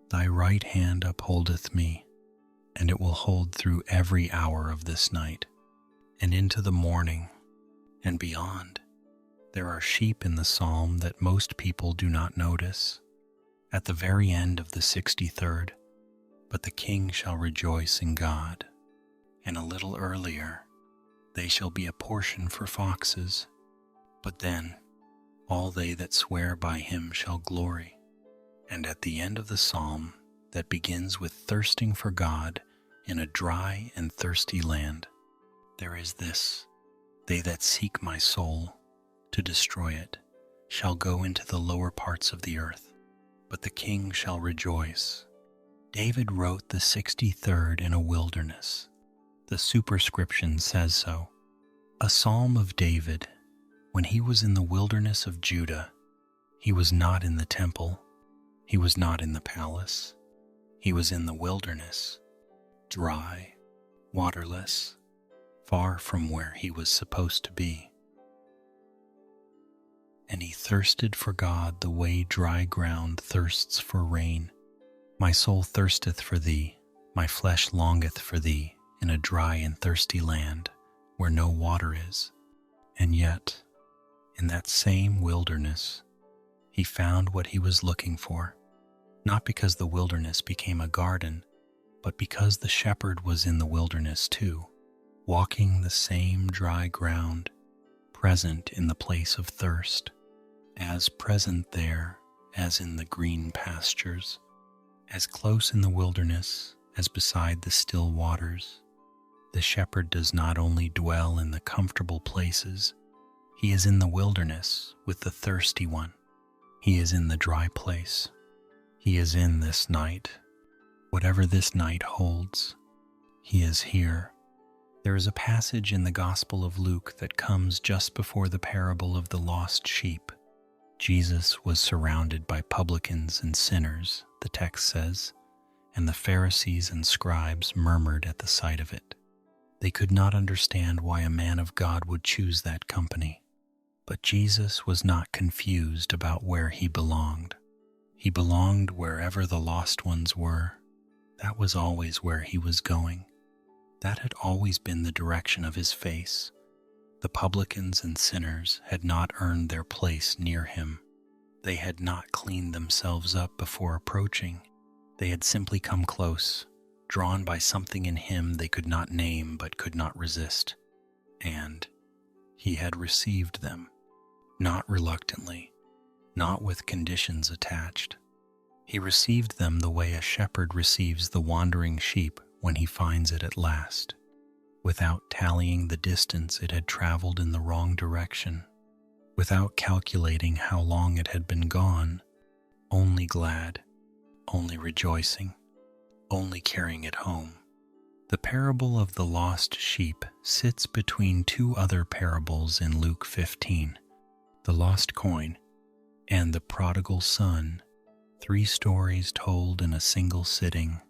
Thy right hand upholdeth me, and it will hold through every hour of this night, and into the morning, and beyond. There are sheep in the psalm that most people do not notice. At the very end of the 63rd, but the king shall rejoice in God. And a little earlier, they shall be a portion for foxes. But then, all they that swear by him shall glory. And at the end of the psalm that begins with thirsting for God in a dry and thirsty land, there is this: they that seek my soul to destroy it shall go into the lower parts of the earth, but the king shall rejoice. David wrote the 63rd in a wilderness. The superscription says so. A psalm of David. When he was in the wilderness of Judah, he was not in the temple, he was not in the palace, he was in the wilderness, dry, waterless, far from where he was supposed to be. And he thirsted for God the way dry ground thirsts for rain. My soul thirsteth for thee, my flesh longeth for thee, in a dry and thirsty land, where no water is. And yet, in that same wilderness, he found what he was looking for, not because the wilderness became a garden, but because the shepherd was in the wilderness too, walking the same dry ground, present in the place of thirst, as present there as in the green pastures, as close in the wilderness as beside the still waters. The shepherd does not only dwell in the comfortable places, he is in the wilderness with the thirsty one. He is in the dry place. He is in this night. Whatever this night holds, he is here. There is a passage in the Gospel of Luke that comes just before the parable of the lost sheep. Jesus was surrounded by publicans and sinners, the text says, and the Pharisees and scribes murmured at the sight of it. They could not understand why a man of God would choose that company. But Jesus was not confused about where he belonged. He belonged wherever the lost ones were. That was always where he was going. That had always been the direction of his face. The publicans and sinners had not earned their place near him. They had not cleaned themselves up before approaching. They had simply come close, drawn by something in him they could not name but could not resist. And he had received them, not reluctantly, not with conditions attached. He received them the way a shepherd receives the wandering sheep when he finds it at last, without tallying the distance it had traveled in the wrong direction, without calculating how long it had been gone, only glad, only rejoicing, only carrying it home. The parable of the lost sheep sits between two other parables in Luke 15, the lost coin and the prodigal son, 3 stories told in a single sitting,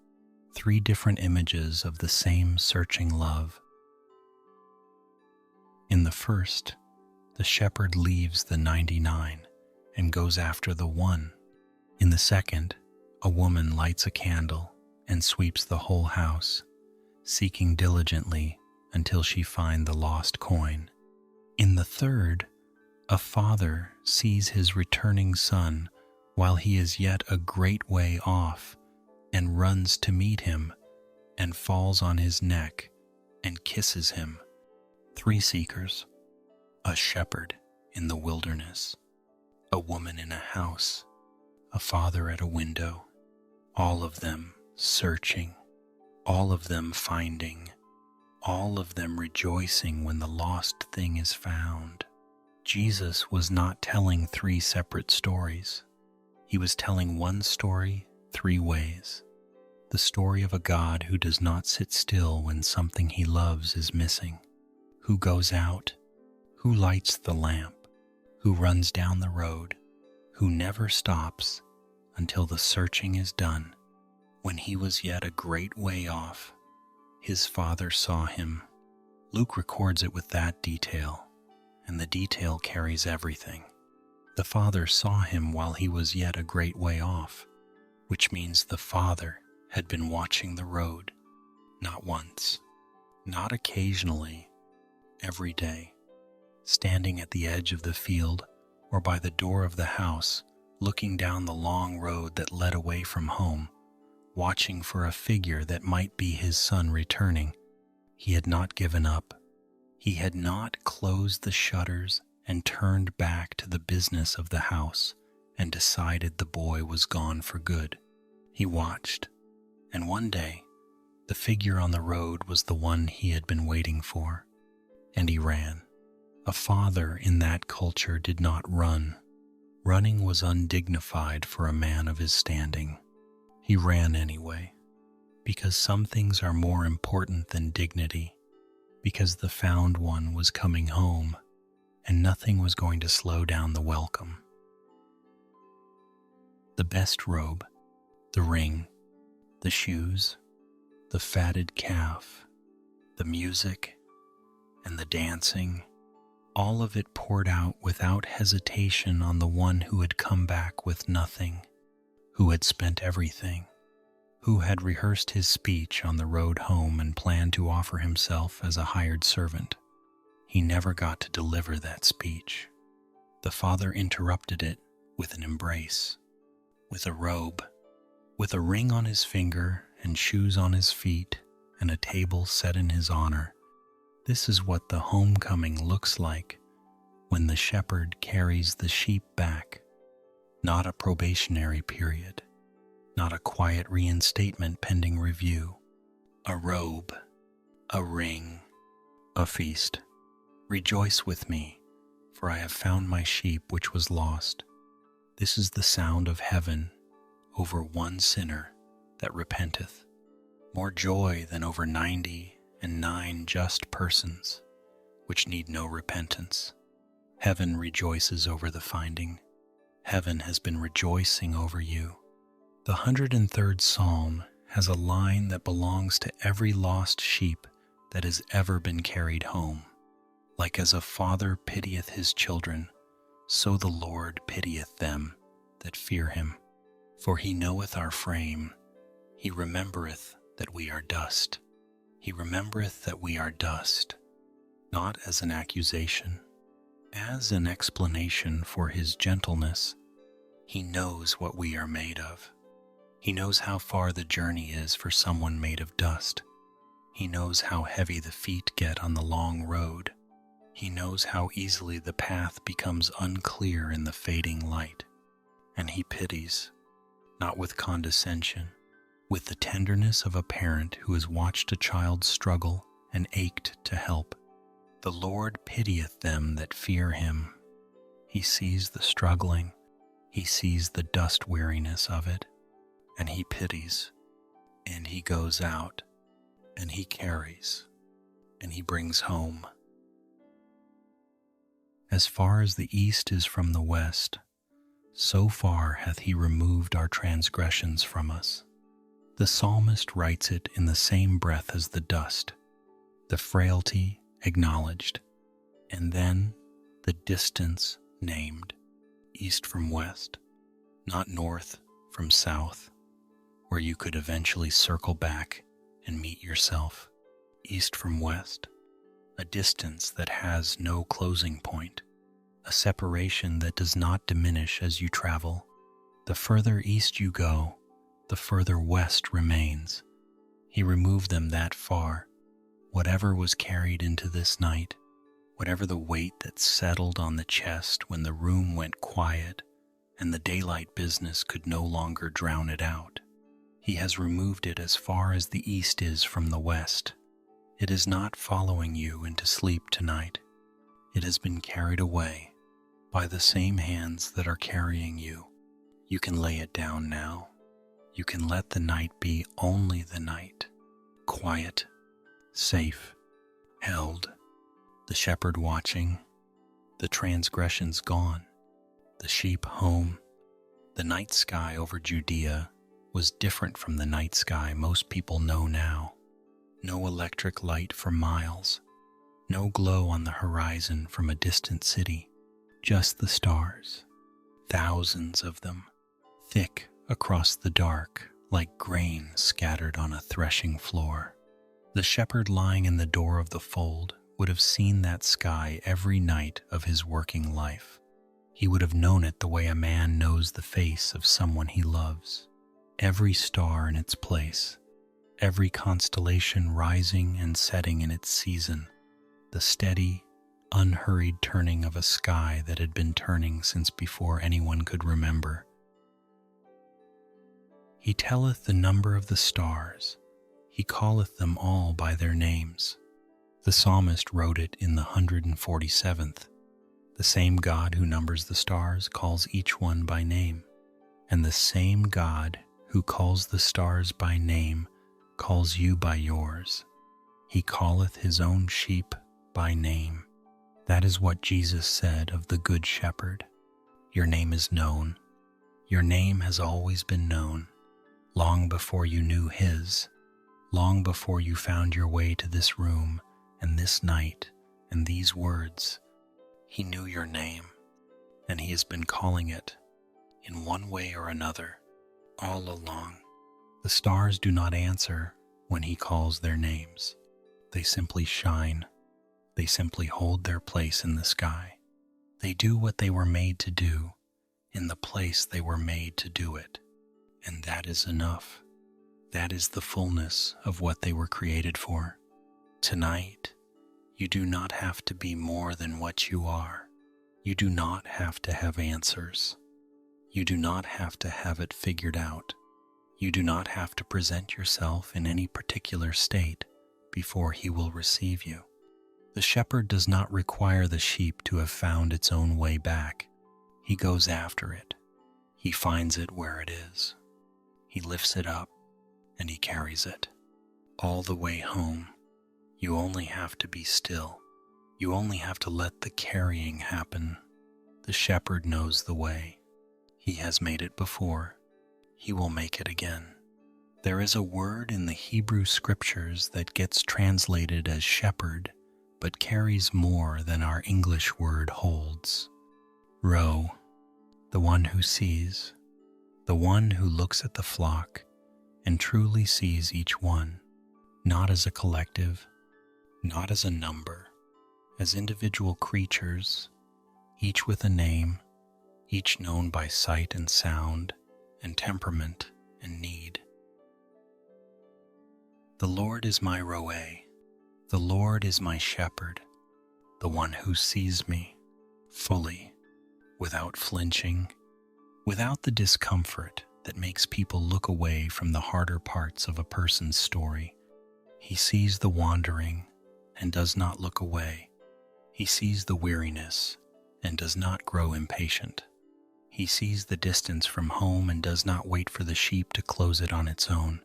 3 different images of the same searching love. In the first, the shepherd leaves the 99 and goes after the one. In the second, a woman lights a candle and sweeps the whole house, seeking diligently until she find the lost coin. In the third, a father sees his returning son while he is yet a great way off and runs to meet him and falls on his neck and kisses him. 3 seekers, a shepherd in the wilderness, a woman in a house, a father at a window, all of them searching, all of them finding, all of them rejoicing when the lost thing is found. Jesus was not telling three separate stories. He was telling one story three ways. The story of a God who does not sit still when something he loves is missing, who goes out, who lights the lamp, who runs down the road, who never stops until the searching is done. When he was yet a great way off, his Father saw him. Luke records it with that detail, and the detail carries everything. The Father saw him while he was yet a great way off, which means the Father had been watching the road, not once, not occasionally, every day, standing at the edge of the field or by the door of the house, looking down the long road that led away from home, watching for a figure that might be his son returning. He had not given up. He had not closed the shutters and turned back to the business of the house and decided the boy was gone for good. He watched, and one day, the figure on the road was the one he had been waiting for, and he ran. A father in that culture did not run. Running was undignified for a man of his standing. He ran anyway, because some things are more important than dignity, because the found one was coming home, and nothing was going to slow down the welcome. The best robe, the ring, the shoes, the fatted calf, the music, and the dancing, all of it poured out without hesitation on the one who had come back with nothing, who had spent everything, who had rehearsed his speech on the road home and planned to offer himself as a hired servant. He never got to deliver that speech. The Father interrupted it with an embrace, with a robe, with a ring on his finger and shoes on his feet and a table set in his honor. This is what the homecoming looks like when the shepherd carries the sheep back. Not a probationary period, not a quiet reinstatement pending review. A robe, a ring, a feast. Rejoice with me, for I have found my sheep which was lost. This is the sound of heaven over one sinner that repenteth, more joy than over 99 just persons, which need no repentance. Heaven rejoices over the finding. Heaven has been rejoicing over you. The 103rd Psalm has a line that belongs to every lost sheep that has ever been carried home. Like as a father pitieth his children, so the Lord pitieth them that fear him. For he knoweth our frame, he remembereth that we are dust. He remembereth that we are dust, not as an accusation, as an explanation for his gentleness. He knows what we are made of. He knows how far the journey is for someone made of dust. He knows how heavy the feet get on the long road. He knows how easily the path becomes unclear in the fading light. And he pities, not with condescension, with the tenderness of a parent who has watched a child struggle and ached to help. The Lord pitieth them that fear him. He sees the struggling, he sees the dust weariness of it, and he pities, and he goes out, and he carries, and he brings home. As far as the east is from the west, so far hath he removed our transgressions from us. The psalmist writes it in the same breath as the dust, the frailty acknowledged, and then the distance named, east from west, not north from south, where you could eventually circle back and meet yourself. East from west, a distance that has no closing point, a separation that does not diminish as you travel. The further east you go, the further west remains. He removed them that far. Whatever was carried into this night, whatever the weight that settled on the chest when the room went quiet and the daylight business could no longer drown it out, He has removed it as far as the east is from the west. It is not following you into sleep tonight. It has been carried away by the same hands that are carrying you. You can lay it down now. You can let the night be only the night, quiet, safe, held, the shepherd watching, the transgressions gone, the sheep home. The night sky over Judea was different from the night sky most people know now. No electric light for miles, no glow on the horizon from a distant city, just the stars, thousands of them, thick across the dark like grain scattered on a threshing floor. The shepherd lying in the door of the fold would have seen that sky every night of his working life. He would have known it the way a man knows the face of someone he loves. Every star in its place, every constellation rising and setting in its season, the steady, unhurried turning of a sky that had been turning since before anyone could remember. He telleth the number of the stars, he calleth them all by their names. The psalmist wrote it in the 147th. The same God who numbers the stars calls each one by name, and the same God who calls the stars by name calls you by yours. He calleth his own sheep by name. That is what Jesus said of the Good Shepherd. Your name is known. Your name has always been known, long before you knew his, long before you found your way to this room and this night and these words. He knew your name, and he has been calling it in one way or another all along. The stars do not answer when he calls their names. They simply shine. They simply hold their place in the sky. They do what they were made to do in the place they were made to do it. And that is enough. That is the fullness of what they were created for. Tonight, you do not have to be more than what you are. You do not have to have answers. You do not have to have it figured out. You do not have to present yourself in any particular state before he will receive you. The shepherd does not require the sheep to have found its own way back. He goes after it. He finds it where it is. He lifts it up and he carries it all the way home. You only have to be still. You only have to let the carrying happen. The shepherd knows the way. He has made it before. He will make it again. There is a word in the Hebrew scriptures that gets translated as shepherd, but carries more than our English word holds. Roe, the one who sees, the one who looks at the flock and truly sees each one, not as a collective, not as a number, as individual creatures, each with a name, each known by sight and sound and temperament and need. The Lord is my Roe, the Lord is my shepherd, the one who sees me fully, without flinching, without the discomfort that makes people look away from the harder parts of a person's story. He sees the wandering and does not look away. He sees the weariness and does not grow impatient. He sees the distance from home and does not wait for the sheep to close it on its own.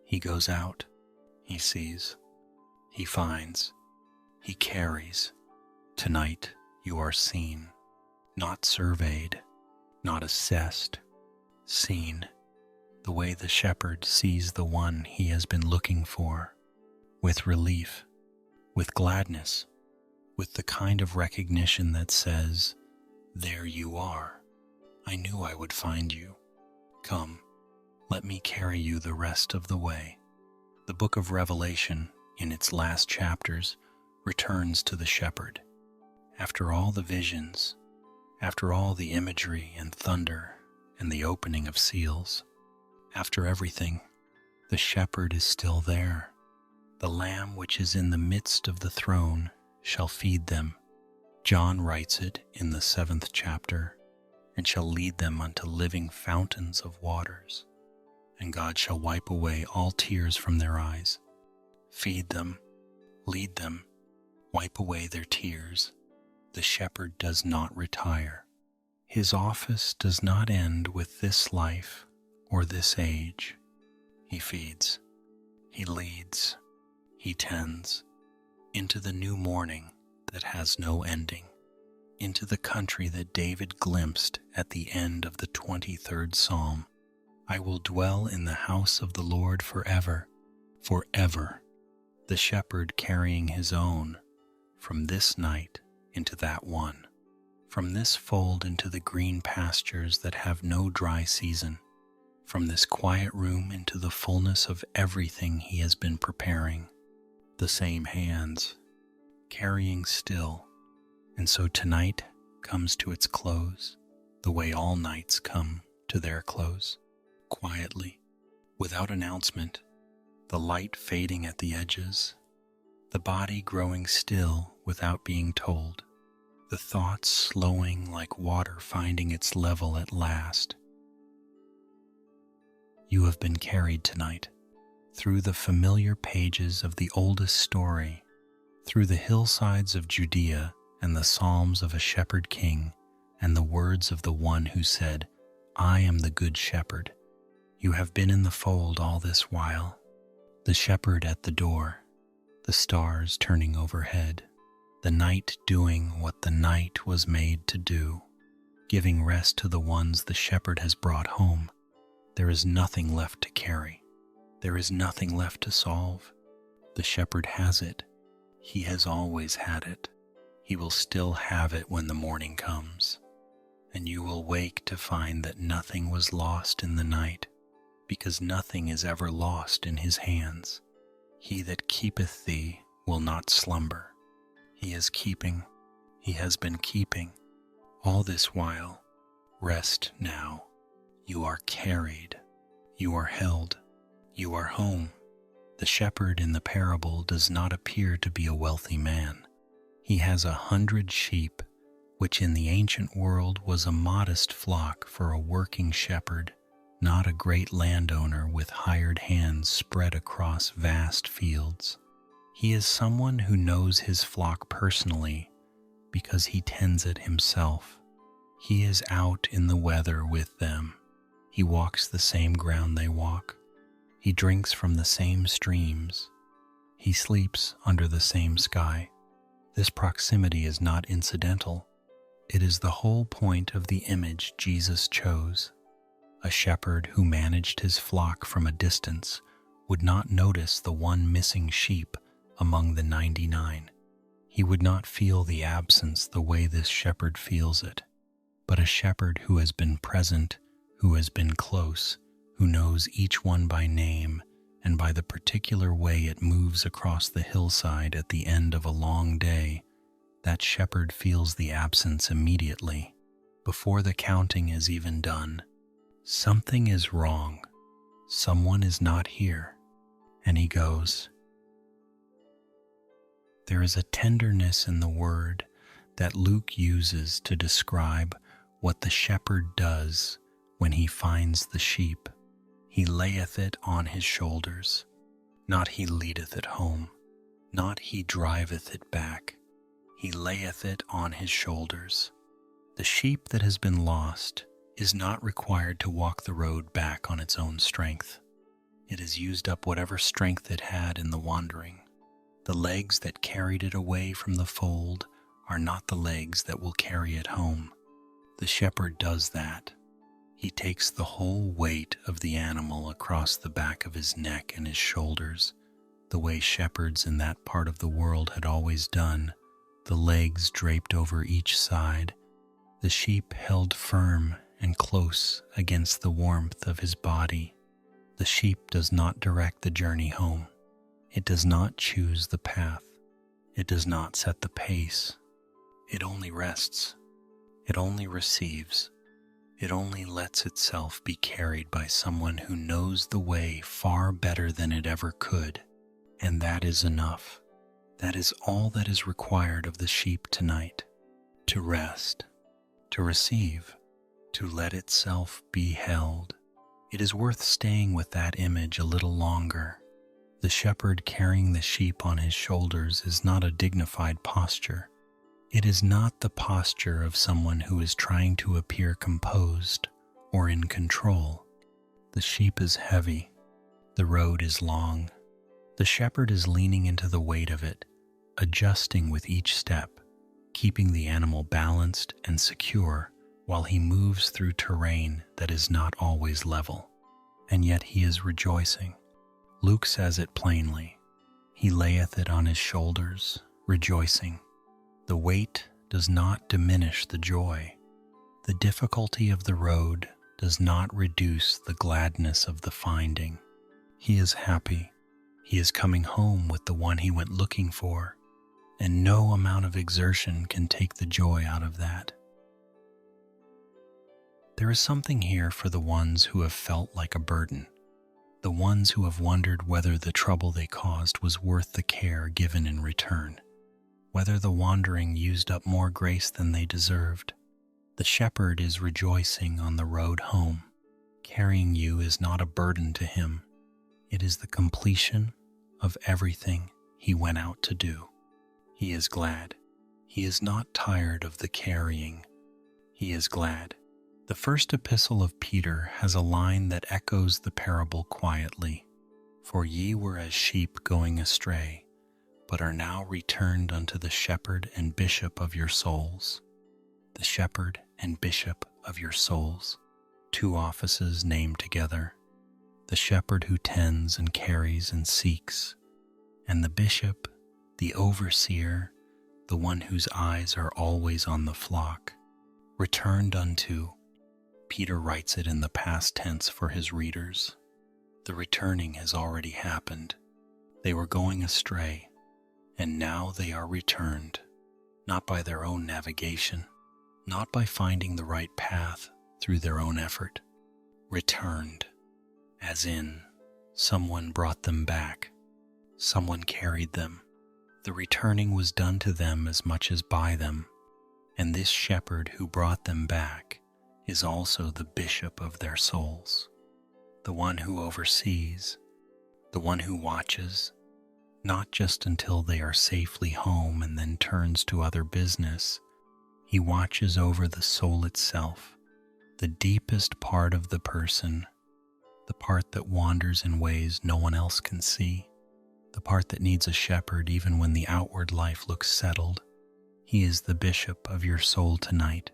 He goes out, he sees, he finds, he carries. Tonight you are seen, not surveyed, not assessed, seen, the way the shepherd sees the one he has been looking for, with relief, with gladness, with the kind of recognition that says, there you are. I knew I would find you. Come, let me carry you the rest of the way. The book of Revelation, in its last chapters, returns to the shepherd. After all the visions, after all the imagery and thunder and the opening of seals, after everything, the shepherd is still there. The Lamb which is in the midst of the throne shall feed them. John writes it in the 7th chapter, and shall lead them unto living fountains of waters, and God shall wipe away all tears from their eyes. Feed them, lead them, wipe away their tears. The shepherd does not retire. His office does not end with this life or this age. He feeds, he leads, he tends into the new morning that has no ending, into the country that David glimpsed at the end of the 23rd Psalm. I will dwell in the house of the Lord forever, forever. The shepherd carrying his own from this night into that one, from this fold into the green pastures that have no dry season, from this quiet room into the fullness of everything he has been preparing. The same hands, carrying still, and so tonight comes to its close, the way all nights come to their close, quietly, without announcement, the light fading at the edges, the body growing still without being told, the thoughts slowing like water finding its level at last. You have been carried tonight through the familiar pages of the oldest story, through the hillsides of Judea and the psalms of a shepherd king and the words of the one who said, I am the good shepherd. You have been in the fold all this while, the shepherd at the door, the stars turning overhead, the night doing what the night was made to do, giving rest to the ones the shepherd has brought home. There is nothing left to carry. There is nothing left to solve. The shepherd has it. He has always had it. He will still have it when the morning comes. And you will wake to find that nothing was lost in the night, because nothing is ever lost in his hands. He that keepeth thee will not slumber. He is keeping. He has been keeping. All this while, rest now. You are carried. You are held. You are home. The shepherd in the parable does not appear to be a wealthy man. He has 100 sheep, which in the ancient world was a modest flock for a working shepherd, not a great landowner with hired hands spread across vast fields. He is someone who knows his flock personally because he tends it himself. He is out in the weather with them. He walks the same ground they walk. He drinks from the same streams. He sleeps under the same sky. This proximity is not incidental. It is the whole point of the image Jesus chose. A shepherd who managed his flock from a distance would not notice the one missing sheep among the 99. He would not feel the absence the way this shepherd feels it. But a shepherd who has been present, who has been close, who knows each one by name and by the particular way it moves across the hillside at the end of a long day, that shepherd feels the absence immediately, before the counting is even done. Something is wrong. Someone is not here. And he goes. There is a tenderness in the word that Luke uses to describe what the shepherd does when he finds the sheep. He layeth it on his shoulders, not he leadeth it home, not he driveth it back. He layeth it on his shoulders. The sheep that has been lost is not required to walk the road back on its own strength. It has used up whatever strength it had in the wandering. The legs that carried it away from the fold are not the legs that will carry it home. The shepherd does that. He takes the whole weight of the animal across the back of his neck and his shoulders, the way shepherds in that part of the world had always done, the legs draped over each side, the sheep held firm and close against the warmth of his body. The sheep does not direct the journey home. It does not choose the path. It does not set the pace. It only rests. It only receives. It only lets itself be carried by someone who knows the way far better than it ever could. And that is enough. That is all that is required of the sheep tonight. To rest, to receive, to let itself be held. It is worth staying with that image a little longer. The shepherd carrying the sheep on his shoulders is not a dignified posture. It is not the posture of someone who is trying to appear composed or in control. The sheep is heavy. The road is long. The shepherd is leaning into the weight of it, adjusting with each step, keeping the animal balanced and secure while he moves through terrain that is not always level. And yet he is rejoicing. Luke says it plainly. He layeth it on his shoulders, rejoicing. The weight does not diminish the joy. The difficulty of the road does not reduce the gladness of the finding. He is happy. He is coming home with the one he went looking for, and no amount of exertion can take the joy out of that. There is something here for the ones who have felt like a burden, the ones who have wondered whether the trouble they caused was worth the care given in return, whether the wandering used up more grace than they deserved. The shepherd is rejoicing on the road home. Carrying you is not a burden to him. It is the completion of everything he went out to do. He is glad. He is not tired of the carrying. He is glad. The first epistle of Peter has a line that echoes the parable quietly. For ye were as sheep going astray, but are now returned unto the shepherd and bishop of your souls. The shepherd and bishop of your souls, two offices named together. The shepherd who tends and carries and seeks, and the bishop, the overseer, the one whose eyes are always on the flock. Returned unto, Peter writes it in the past tense for his readers. The returning has already happened. They were going astray, and now they are returned, not by their own navigation, not by finding the right path through their own effort. Returned, as in, someone brought them back, someone carried them. The returning was done to them as much as by them, and this shepherd who brought them back is also the bishop of their souls, the one who oversees, the one who watches, not just until they are safely home and then turns to other business. He watches over the soul itself, the deepest part of the person, the part that wanders in ways no one else can see, the part that needs a shepherd even when the outward life looks settled. He is the bishop of your soul tonight,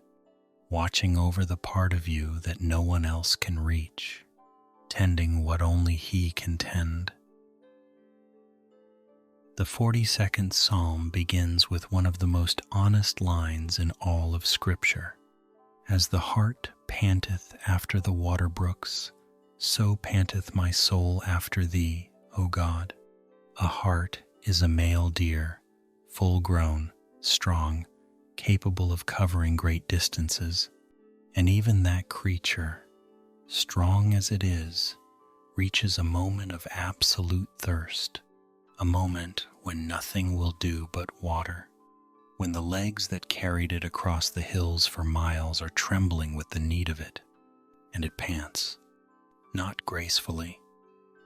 watching over the part of you that no one else can reach, tending what only he can tend. The 42nd Psalm begins with one of the most honest lines in all of Scripture. As the hart panteth after the water brooks, so panteth my soul after thee, O God. A hart is a male deer, full grown, strong, capable of covering great distances, and even that creature, strong as it is, reaches a moment of absolute thirst, a moment when nothing will do but water, when the legs that carried it across the hills for miles are trembling with the need of it, and it pants, not gracefully,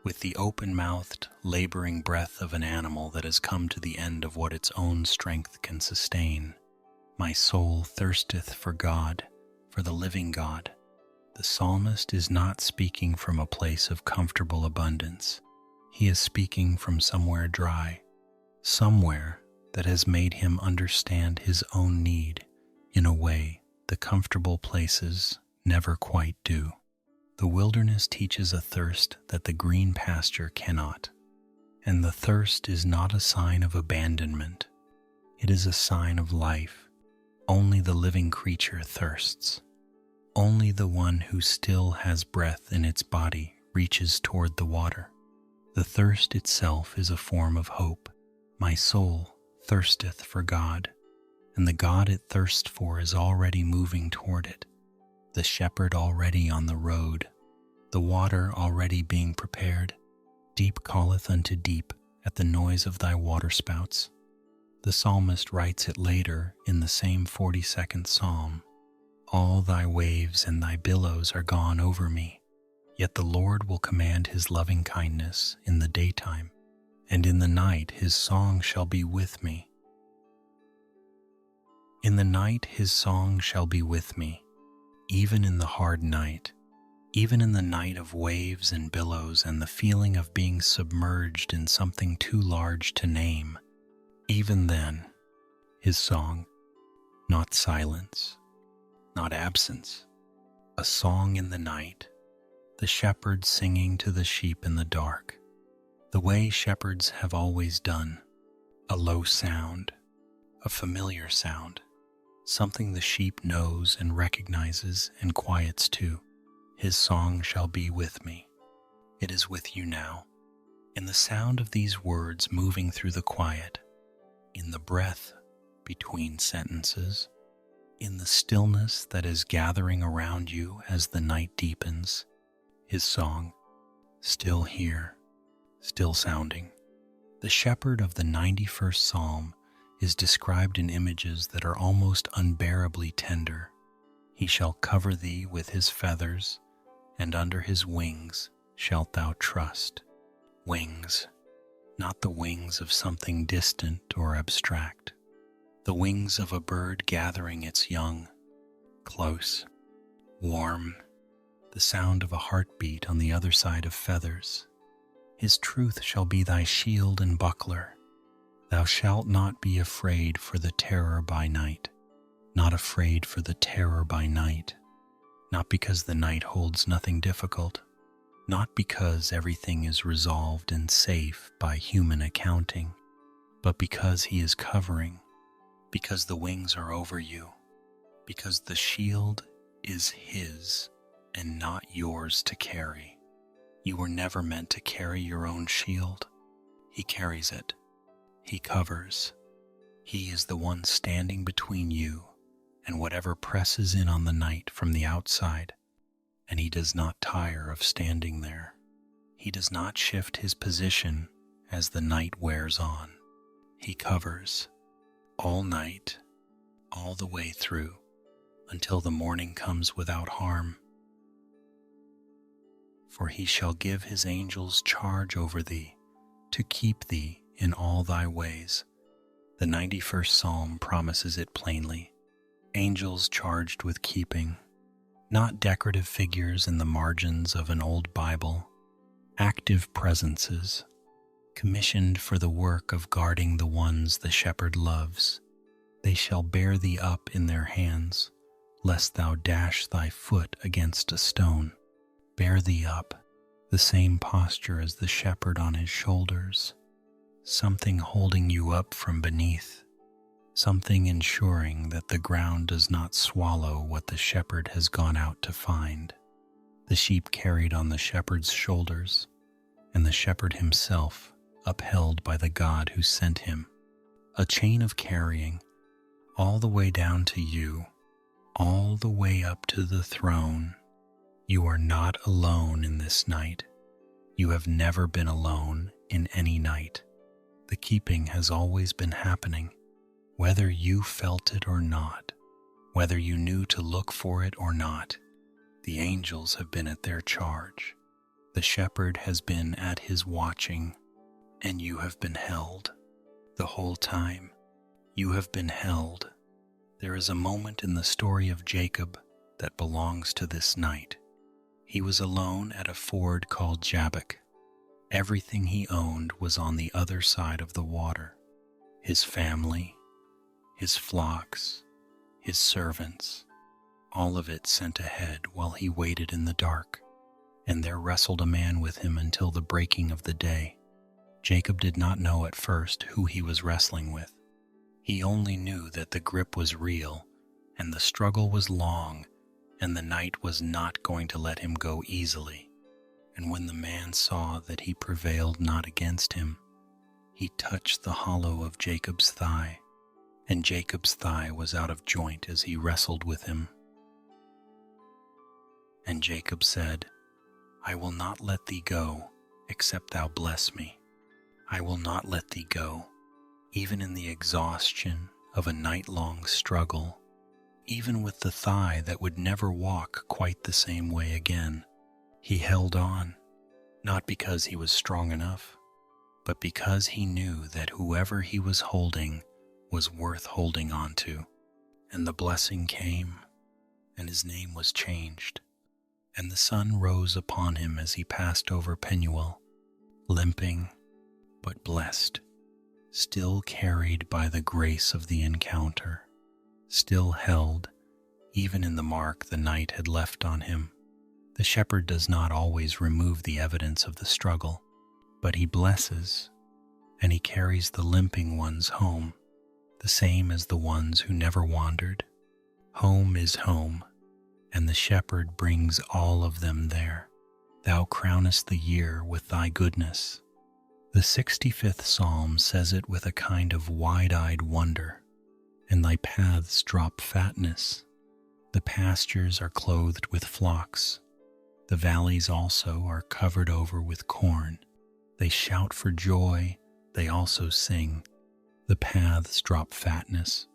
with the open-mouthed, laboring breath of an animal that has come to the end of what its own strength can sustain. My soul thirsteth for God, for the living God. The psalmist is not speaking from a place of comfortable abundance. He is speaking from somewhere dry, somewhere that has made him understand his own need in a way the comfortable places never quite do. The wilderness teaches a thirst that the green pasture cannot, and the thirst is not a sign of abandonment. It is a sign of life. Only the living creature thirsts. Only the one who still has breath in its body reaches toward the water. The thirst itself is a form of hope. My soul thirsteth for God, and the God it thirsts for is already moving toward it. The shepherd already on the road, the water already being prepared. Deep calleth unto deep at the noise of thy waterspouts. The psalmist writes it later in the same 42nd Psalm. All thy waves and thy billows are gone over me. Yet the Lord will command his loving kindness in the daytime, and in the night his song shall be with me. In the night his song shall be with me, even in the hard night, even in the night of waves and billows and the feeling of being submerged in something too large to name. Even then, his song, not silence, not absence, a song in the night, the shepherd singing to the sheep in the dark, the way shepherds have always done, a low sound, a familiar sound, something the sheep knows and recognizes and quiets to. His song shall be with me. It is with you now, in the sound of these words moving through the quiet, in the breath between sentences, in the stillness that is gathering around you as the night deepens. His song, still here, still sounding. The shepherd of the 91st Psalm is described in images that are almost unbearably tender. He shall cover thee with his feathers, and under his wings shalt thou trust. Wings, not the wings of something distant or abstract, the wings of a bird gathering its young, close, warm, the sound of a heartbeat on the other side of feathers. His truth shall be thy shield and buckler. Thou shalt not be afraid for the terror by night, not afraid for the terror by night, not because the night holds nothing difficult, not because everything is resolved and safe by human accounting, but because he is covering, because the wings are over you, because the shield is his and not yours to carry. You were never meant to carry your own shield. He carries it. He covers. He is the one standing between you and whatever presses in on the night from the outside, and he does not tire of standing there. He does not shift his position as the night wears on. He covers all night, all the way through, until the morning comes without harm. For he shall give his angels charge over thee, to keep thee in all thy ways. The 91st Psalm promises it plainly. Angels charged with keeping, not decorative figures in the margins of an old Bible, active presences, commissioned for the work of guarding the ones the shepherd loves. They shall bear thee up in their hands, lest thou dash thy foot against a stone. Bear thee up, the same posture as the shepherd on his shoulders, something holding you up from beneath, something ensuring that the ground does not swallow what the shepherd has gone out to find. The sheep carried on the shepherd's shoulders, and the shepherd himself upheld by the God who sent him. A chain of carrying, all the way down to you, all the way up to the throne. You are not alone in this night. You have never been alone in any night. The keeping has always been happening, whether you felt it or not, whether you knew to look for it or not. The angels have been at their charge. The shepherd has been at his watching, and you have been held. The whole time, you have been held. There is a moment in the story of Jacob that belongs to this night. He was alone at a ford called Jabbok. Everything he owned was on the other side of the water. His family, his flocks, his servants, all of it sent ahead while he waited in the dark. And there wrestled a man with him until the breaking of the day. Jacob did not know at first who he was wrestling with. He only knew that the grip was real, and the struggle was long, and the night was not going to let him go easily. And when the man saw that he prevailed not against him, he touched the hollow of Jacob's thigh, and Jacob's thigh was out of joint as he wrestled with him. And Jacob said, I will not let thee go, except thou bless me. I will not let thee go, even in the exhaustion of a night-long struggle, even with the thigh that would never walk quite the same way again. He held on, not because he was strong enough, but because he knew that whoever he was holding was worth holding on to. And the blessing came, and his name was changed. And the sun rose upon him as he passed over Penuel, limping but blessed, still carried by the grace of the encounter, still held even in the mark the night had left on him. The shepherd does not always remove the evidence of the struggle, but he blesses, and he carries the limping ones home, the same as the ones who never wandered. Home is home, and the shepherd brings all of them there. Thou crownest the year with thy goodness. The 65th Psalm says it with a kind of wide-eyed wonder, and thy paths drop fatness. The pastures are clothed with flocks. The valleys also are covered over with corn. They shout for joy, they also sing. The paths drop fatness.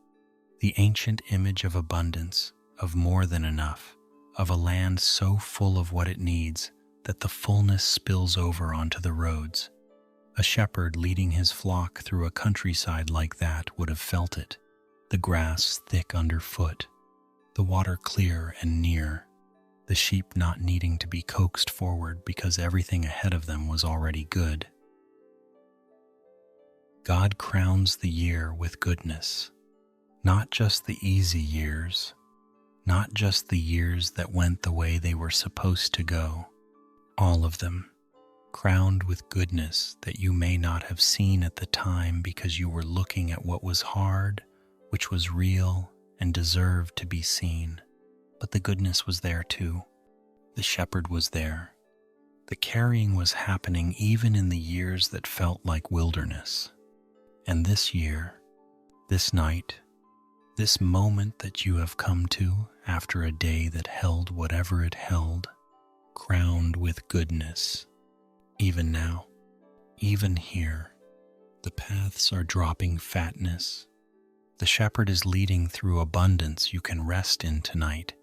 The ancient image of abundance, of more than enough, of a land so full of what it needs that the fullness spills over onto the roads. A shepherd leading his flock through a countryside like that would have felt it. The grass thick underfoot, the water clear and near, the sheep not needing to be coaxed forward because everything ahead of them was already good. God crowns the year with goodness, not just the easy years, not just the years that went the way they were supposed to go, all of them, crowned with goodness that you may not have seen at the time because you were looking at what was hard, which was real and deserved to be seen. But the goodness was there too. The shepherd was there. The carrying was happening even in the years that felt like wilderness. And this year, this night, this moment that you have come to after a day that held whatever it held, crowned with goodness. Even now, even here, the paths are dropping fatness. The shepherd is leading through abundance you can rest in tonight,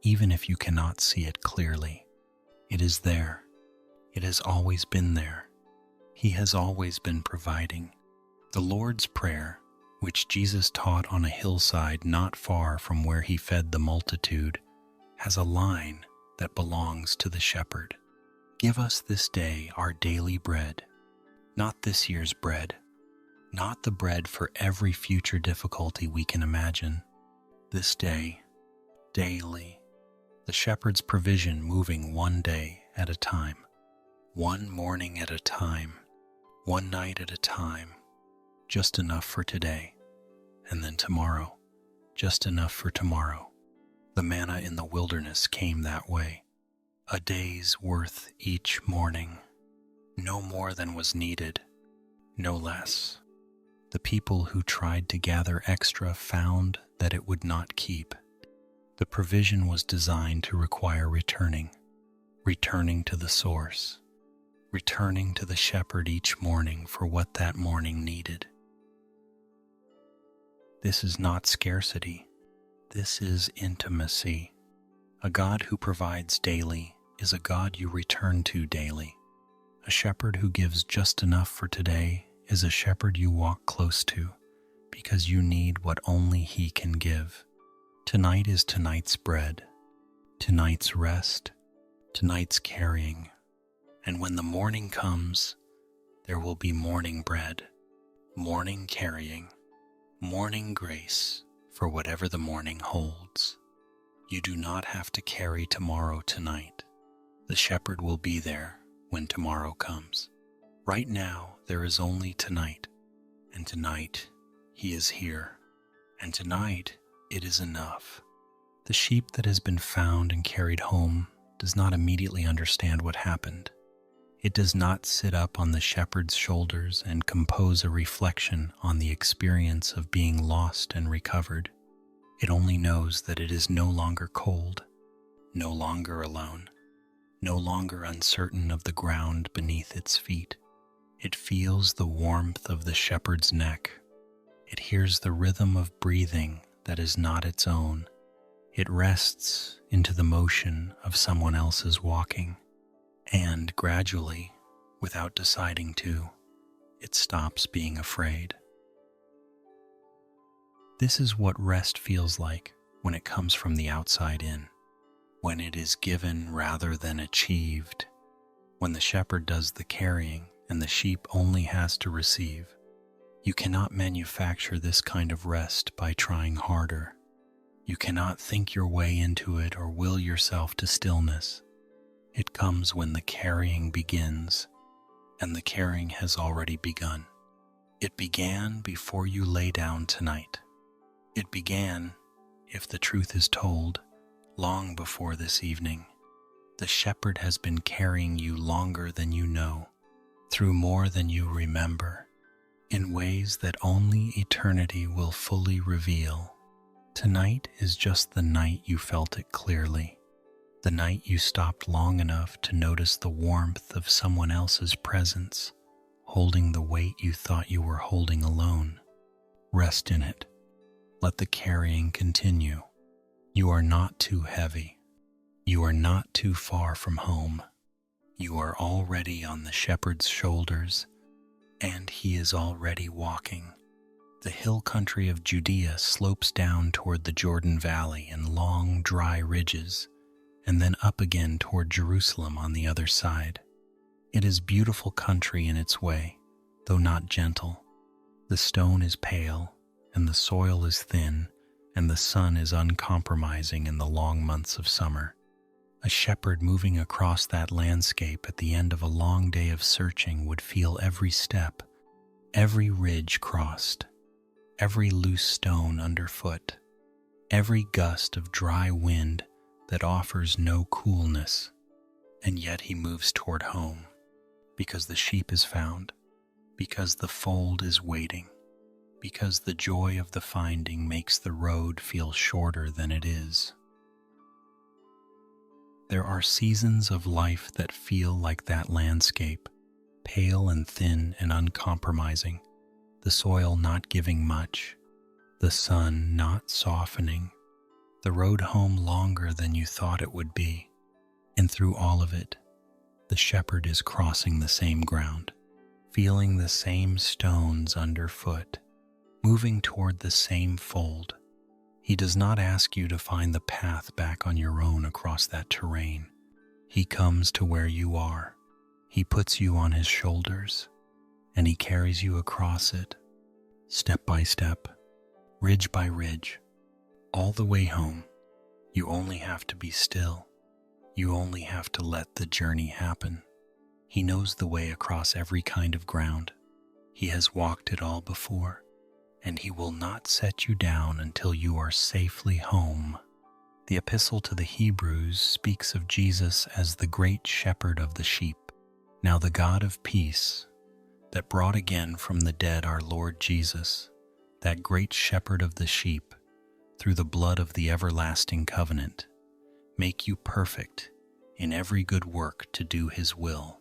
even if you cannot see it clearly. It is there. It has always been there. He has always been providing. The Lord's Prayer, which Jesus taught on a hillside not far from where he fed the multitude, has a line that belongs to the shepherd. Give us this day our daily bread, not this year's bread, not the bread for every future difficulty we can imagine. This day, daily, the shepherd's provision moving one day at a time, one morning at a time, one night at a time, just enough for today, and then tomorrow, just enough for tomorrow. The manna in the wilderness came that way, a day's worth each morning, no more than was needed, no less. The people who tried to gather extra found that it would not keep. The provision was designed to require returning to the source, returning to the shepherd each morning for what that morning needed. This is not scarcity. This is intimacy. A God who provides daily is a God you return to daily. A shepherd who gives just enough for today is a shepherd you walk close to because you need what only he can give. Tonight is tonight's bread, tonight's rest, tonight's carrying. And when the morning comes, there will be morning bread, morning carrying, morning grace for whatever the morning holds. You do not have to carry tomorrow tonight. The shepherd will be there when tomorrow comes. Right now, there is only tonight, and tonight he is here, and tonight it is enough. The sheep that has been found and carried home does not immediately understand what happened. It does not sit up on the shepherd's shoulders and compose a reflection on the experience of being lost and recovered. It only knows that it is no longer cold, no longer alone, no longer uncertain of the ground beneath its feet. It feels the warmth of the shepherd's neck. It hears the rhythm of breathing that is not its own. It rests into the motion of someone else's walking. And gradually, without deciding to, it stops being afraid. This is what rest feels like when it comes from the outside in, when it is given rather than achieved, when the shepherd does the carrying and the sheep only has to receive. You cannot manufacture this kind of rest by trying harder. You cannot think your way into it or will yourself to stillness. It comes when the carrying begins, and the carrying has already begun. It began before you lay down tonight. It began, if the truth is told, long before this evening. The shepherd has been carrying you longer than you know, through more than you remember, in ways that only eternity will fully reveal. Tonight is just the night you felt it clearly, the night you stopped long enough to notice the warmth of someone else's presence, holding the weight you thought you were holding alone. Rest in it. Let the carrying continue. You are not too heavy. You are not too far from home. You are already on the shepherd's shoulders, and he is already walking. The hill country of Judea slopes down toward the Jordan Valley in long, dry ridges, and then up again toward Jerusalem on the other side. It is beautiful country in its way, though not gentle. The stone is pale, and the soil is thin, and the sun is uncompromising in the long months of summer. A shepherd moving across that landscape at the end of a long day of searching would feel every step, every ridge crossed, every loose stone underfoot, every gust of dry wind that offers no coolness, and yet he moves toward home, because the sheep is found, because the fold is waiting, because the joy of the finding makes the road feel shorter than it is. There are seasons of life that feel like that landscape, pale and thin and uncompromising, the soil not giving much, the sun not softening, the road home longer than you thought it would be. And through all of it, the shepherd is crossing the same ground, feeling the same stones underfoot, moving toward the same fold. He does not ask you to find the path back on your own across that terrain. He comes to where you are. He puts you on his shoulders, and he carries you across it, step by step, ridge by ridge, all the way home. You only have to be still. You only have to let the journey happen. He knows the way across every kind of ground. He has walked it all before, and he will not set you down until you are safely home. The epistle to the Hebrews speaks of Jesus as the great shepherd of the sheep. Now the God of peace, that brought again from the dead our Lord Jesus, that great shepherd of the sheep, through the blood of the everlasting covenant, make you perfect in every good work to do his will.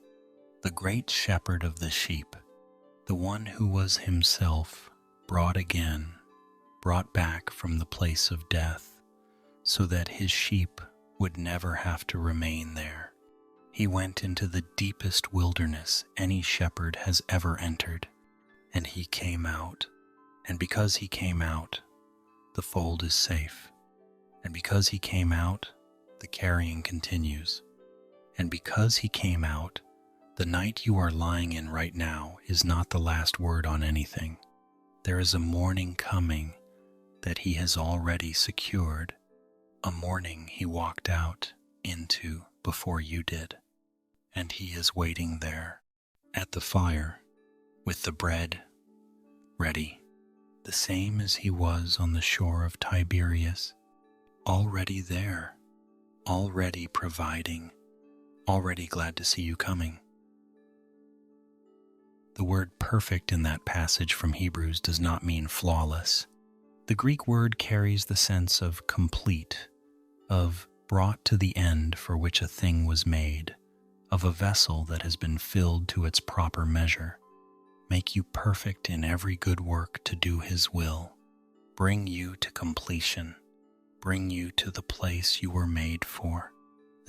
The great shepherd of the sheep, the one who was himself brought back from the place of death, so that his sheep would never have to remain there. He went into the deepest wilderness any shepherd has ever entered, and he came out. And because he came out, the fold is safe. And because he came out, the carrying continues. And because he came out, the night you are lying in right now is not the last word on anything. There is a morning coming that he has already secured, a morning he walked out into before you did. And he is waiting there at the fire with the bread ready, the same as he was on the shore of Tiberias, already there, already providing, already glad to see you coming. The word perfect in that passage from Hebrews does not mean flawless. The Greek word carries the sense of complete, of brought to the end for which a thing was made, of a vessel that has been filled to its proper measure. Make you perfect in every good work to do his will. Bring you to completion. Bring you to the place you were made for.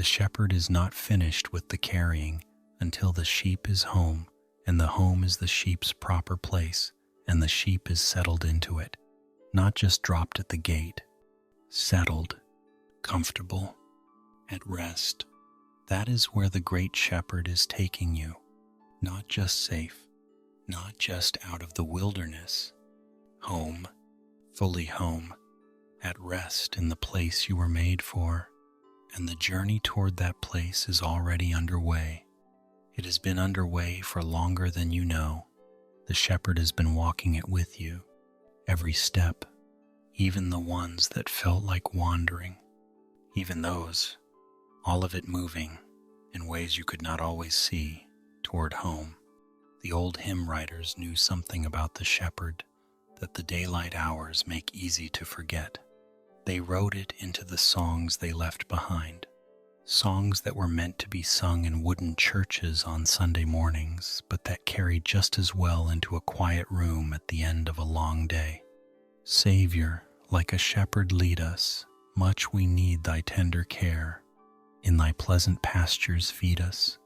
The shepherd is not finished with the carrying until the sheep is home, and the home is the sheep's proper place, and the sheep is settled into it, not just dropped at the gate. Settled, comfortable, at rest. That is where the great shepherd is taking you, not just safe, not just out of the wilderness. Home, fully home, at rest in the place you were made for, and the journey toward that place is already underway. It has been underway for longer than you know. The shepherd has been walking it with you, every step, even the ones that felt like wandering, even those, all of it moving in ways you could not always see toward home. The old hymn writers knew something about the shepherd that the daylight hours make easy to forget. They wrote it into the songs they left behind, songs that were meant to be sung in wooden churches on Sunday mornings, but that carried just as well into a quiet room at the end of a long day. Savior, like a shepherd lead us, much we need thy tender care. In thy pleasant pastures feed us,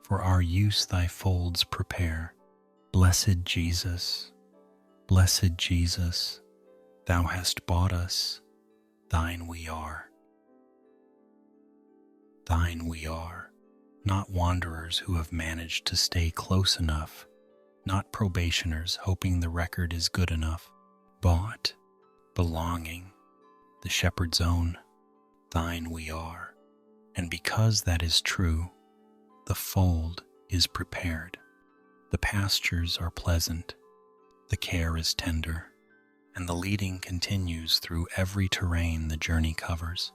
for our use thy folds prepare. Blessed Jesus, thou hast bought us, thine we are. Thine we are, not wanderers who have managed to stay close enough, not probationers hoping the record is good enough. Bought, belonging, the shepherd's own, thine we are. And because that is true, the fold is prepared. The pastures are pleasant, the care is tender, and the leading continues through every terrain the journey covers.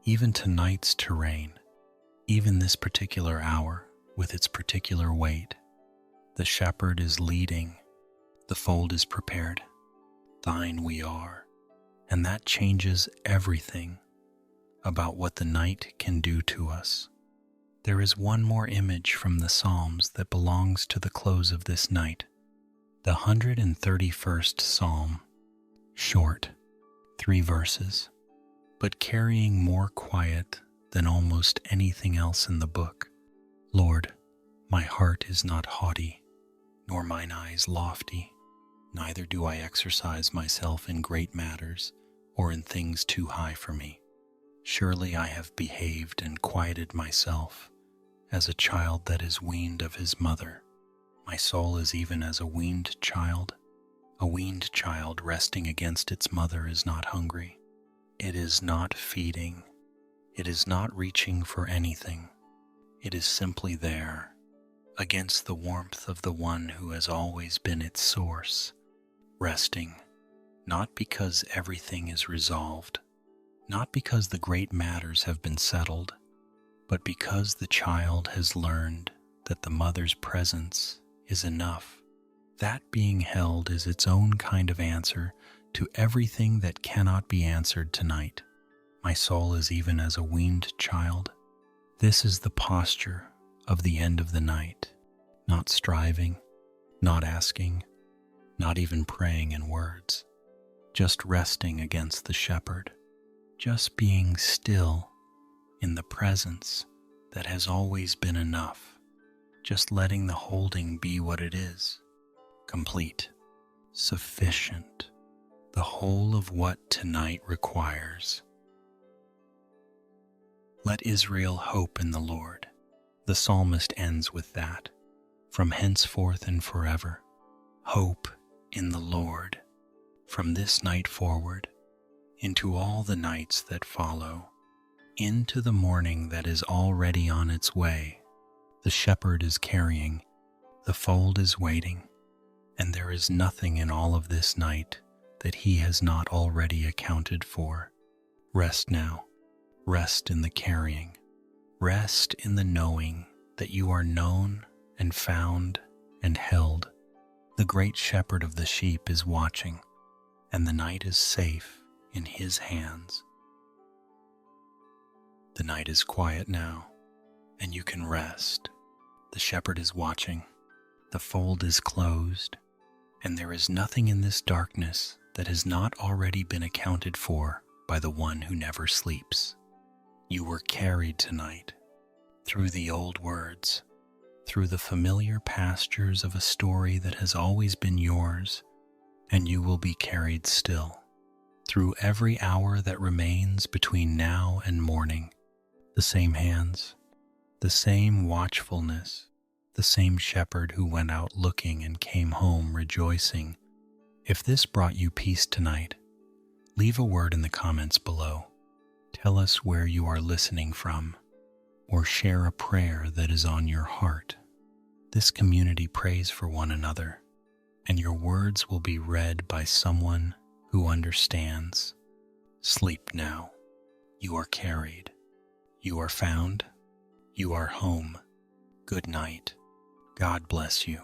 Even tonight's terrain, even this particular hour with its particular weight, the shepherd is leading, the fold is prepared, thine we are, and that changes everything about what the night can do to us. There is one more image from the Psalms that belongs to the close of this night, the 131st Psalm, short, 3 verses, but carrying more quiet than almost anything else in the book. Lord, my heart is not haughty, nor mine eyes lofty, neither do I exercise myself in great matters or in things too high for me. Surely I have behaved and quieted myself as a child that is weaned of his mother. My soul is even as a weaned child. A weaned child resting against its mother is not hungry. It is not feeding. It is not reaching for anything. It is simply there, against the warmth of the one who has always been its source, resting, not because everything is resolved, not because the great matters have been settled, but because the child has learned that the mother's presence is enough. That being held is its own kind of answer to everything that cannot be answered tonight. My soul is even as a weaned child. This is the posture of the end of the night, not striving, not asking, not even praying in words, just resting against the shepherd. Just being still in the presence that has always been enough, just letting the holding be what it is, complete, sufficient, the whole of what tonight requires. Let Israel hope in the Lord. The psalmist ends with that, from henceforth and forever. Hope in the Lord, from this night forward, into all the nights that follow, into the morning that is already on its way. The shepherd is carrying, the fold is waiting, and there is nothing in all of this night that he has not already accounted for. Rest now, rest in the carrying, rest in the knowing that you are known and found and held. The great shepherd of the sheep is watching, and the night is safe in his hands. The night is quiet now, and you can rest. The shepherd is watching, the fold is closed, and there is nothing in this darkness that has not already been accounted for by the one who never sleeps. You were carried tonight through the old words, through the familiar pastures of a story that has always been yours, and you will be carried still, through every hour that remains between now and morning. The same hands, the same watchfulness, the same shepherd who went out looking and came home rejoicing. If this brought you peace tonight, leave a word in the comments below. Tell us where you are listening from, or share a prayer that is on your heart. This community prays for one another, and your words will be read by someone who understands. Sleep now. You are carried. You are found. You are home. Good night. God bless you.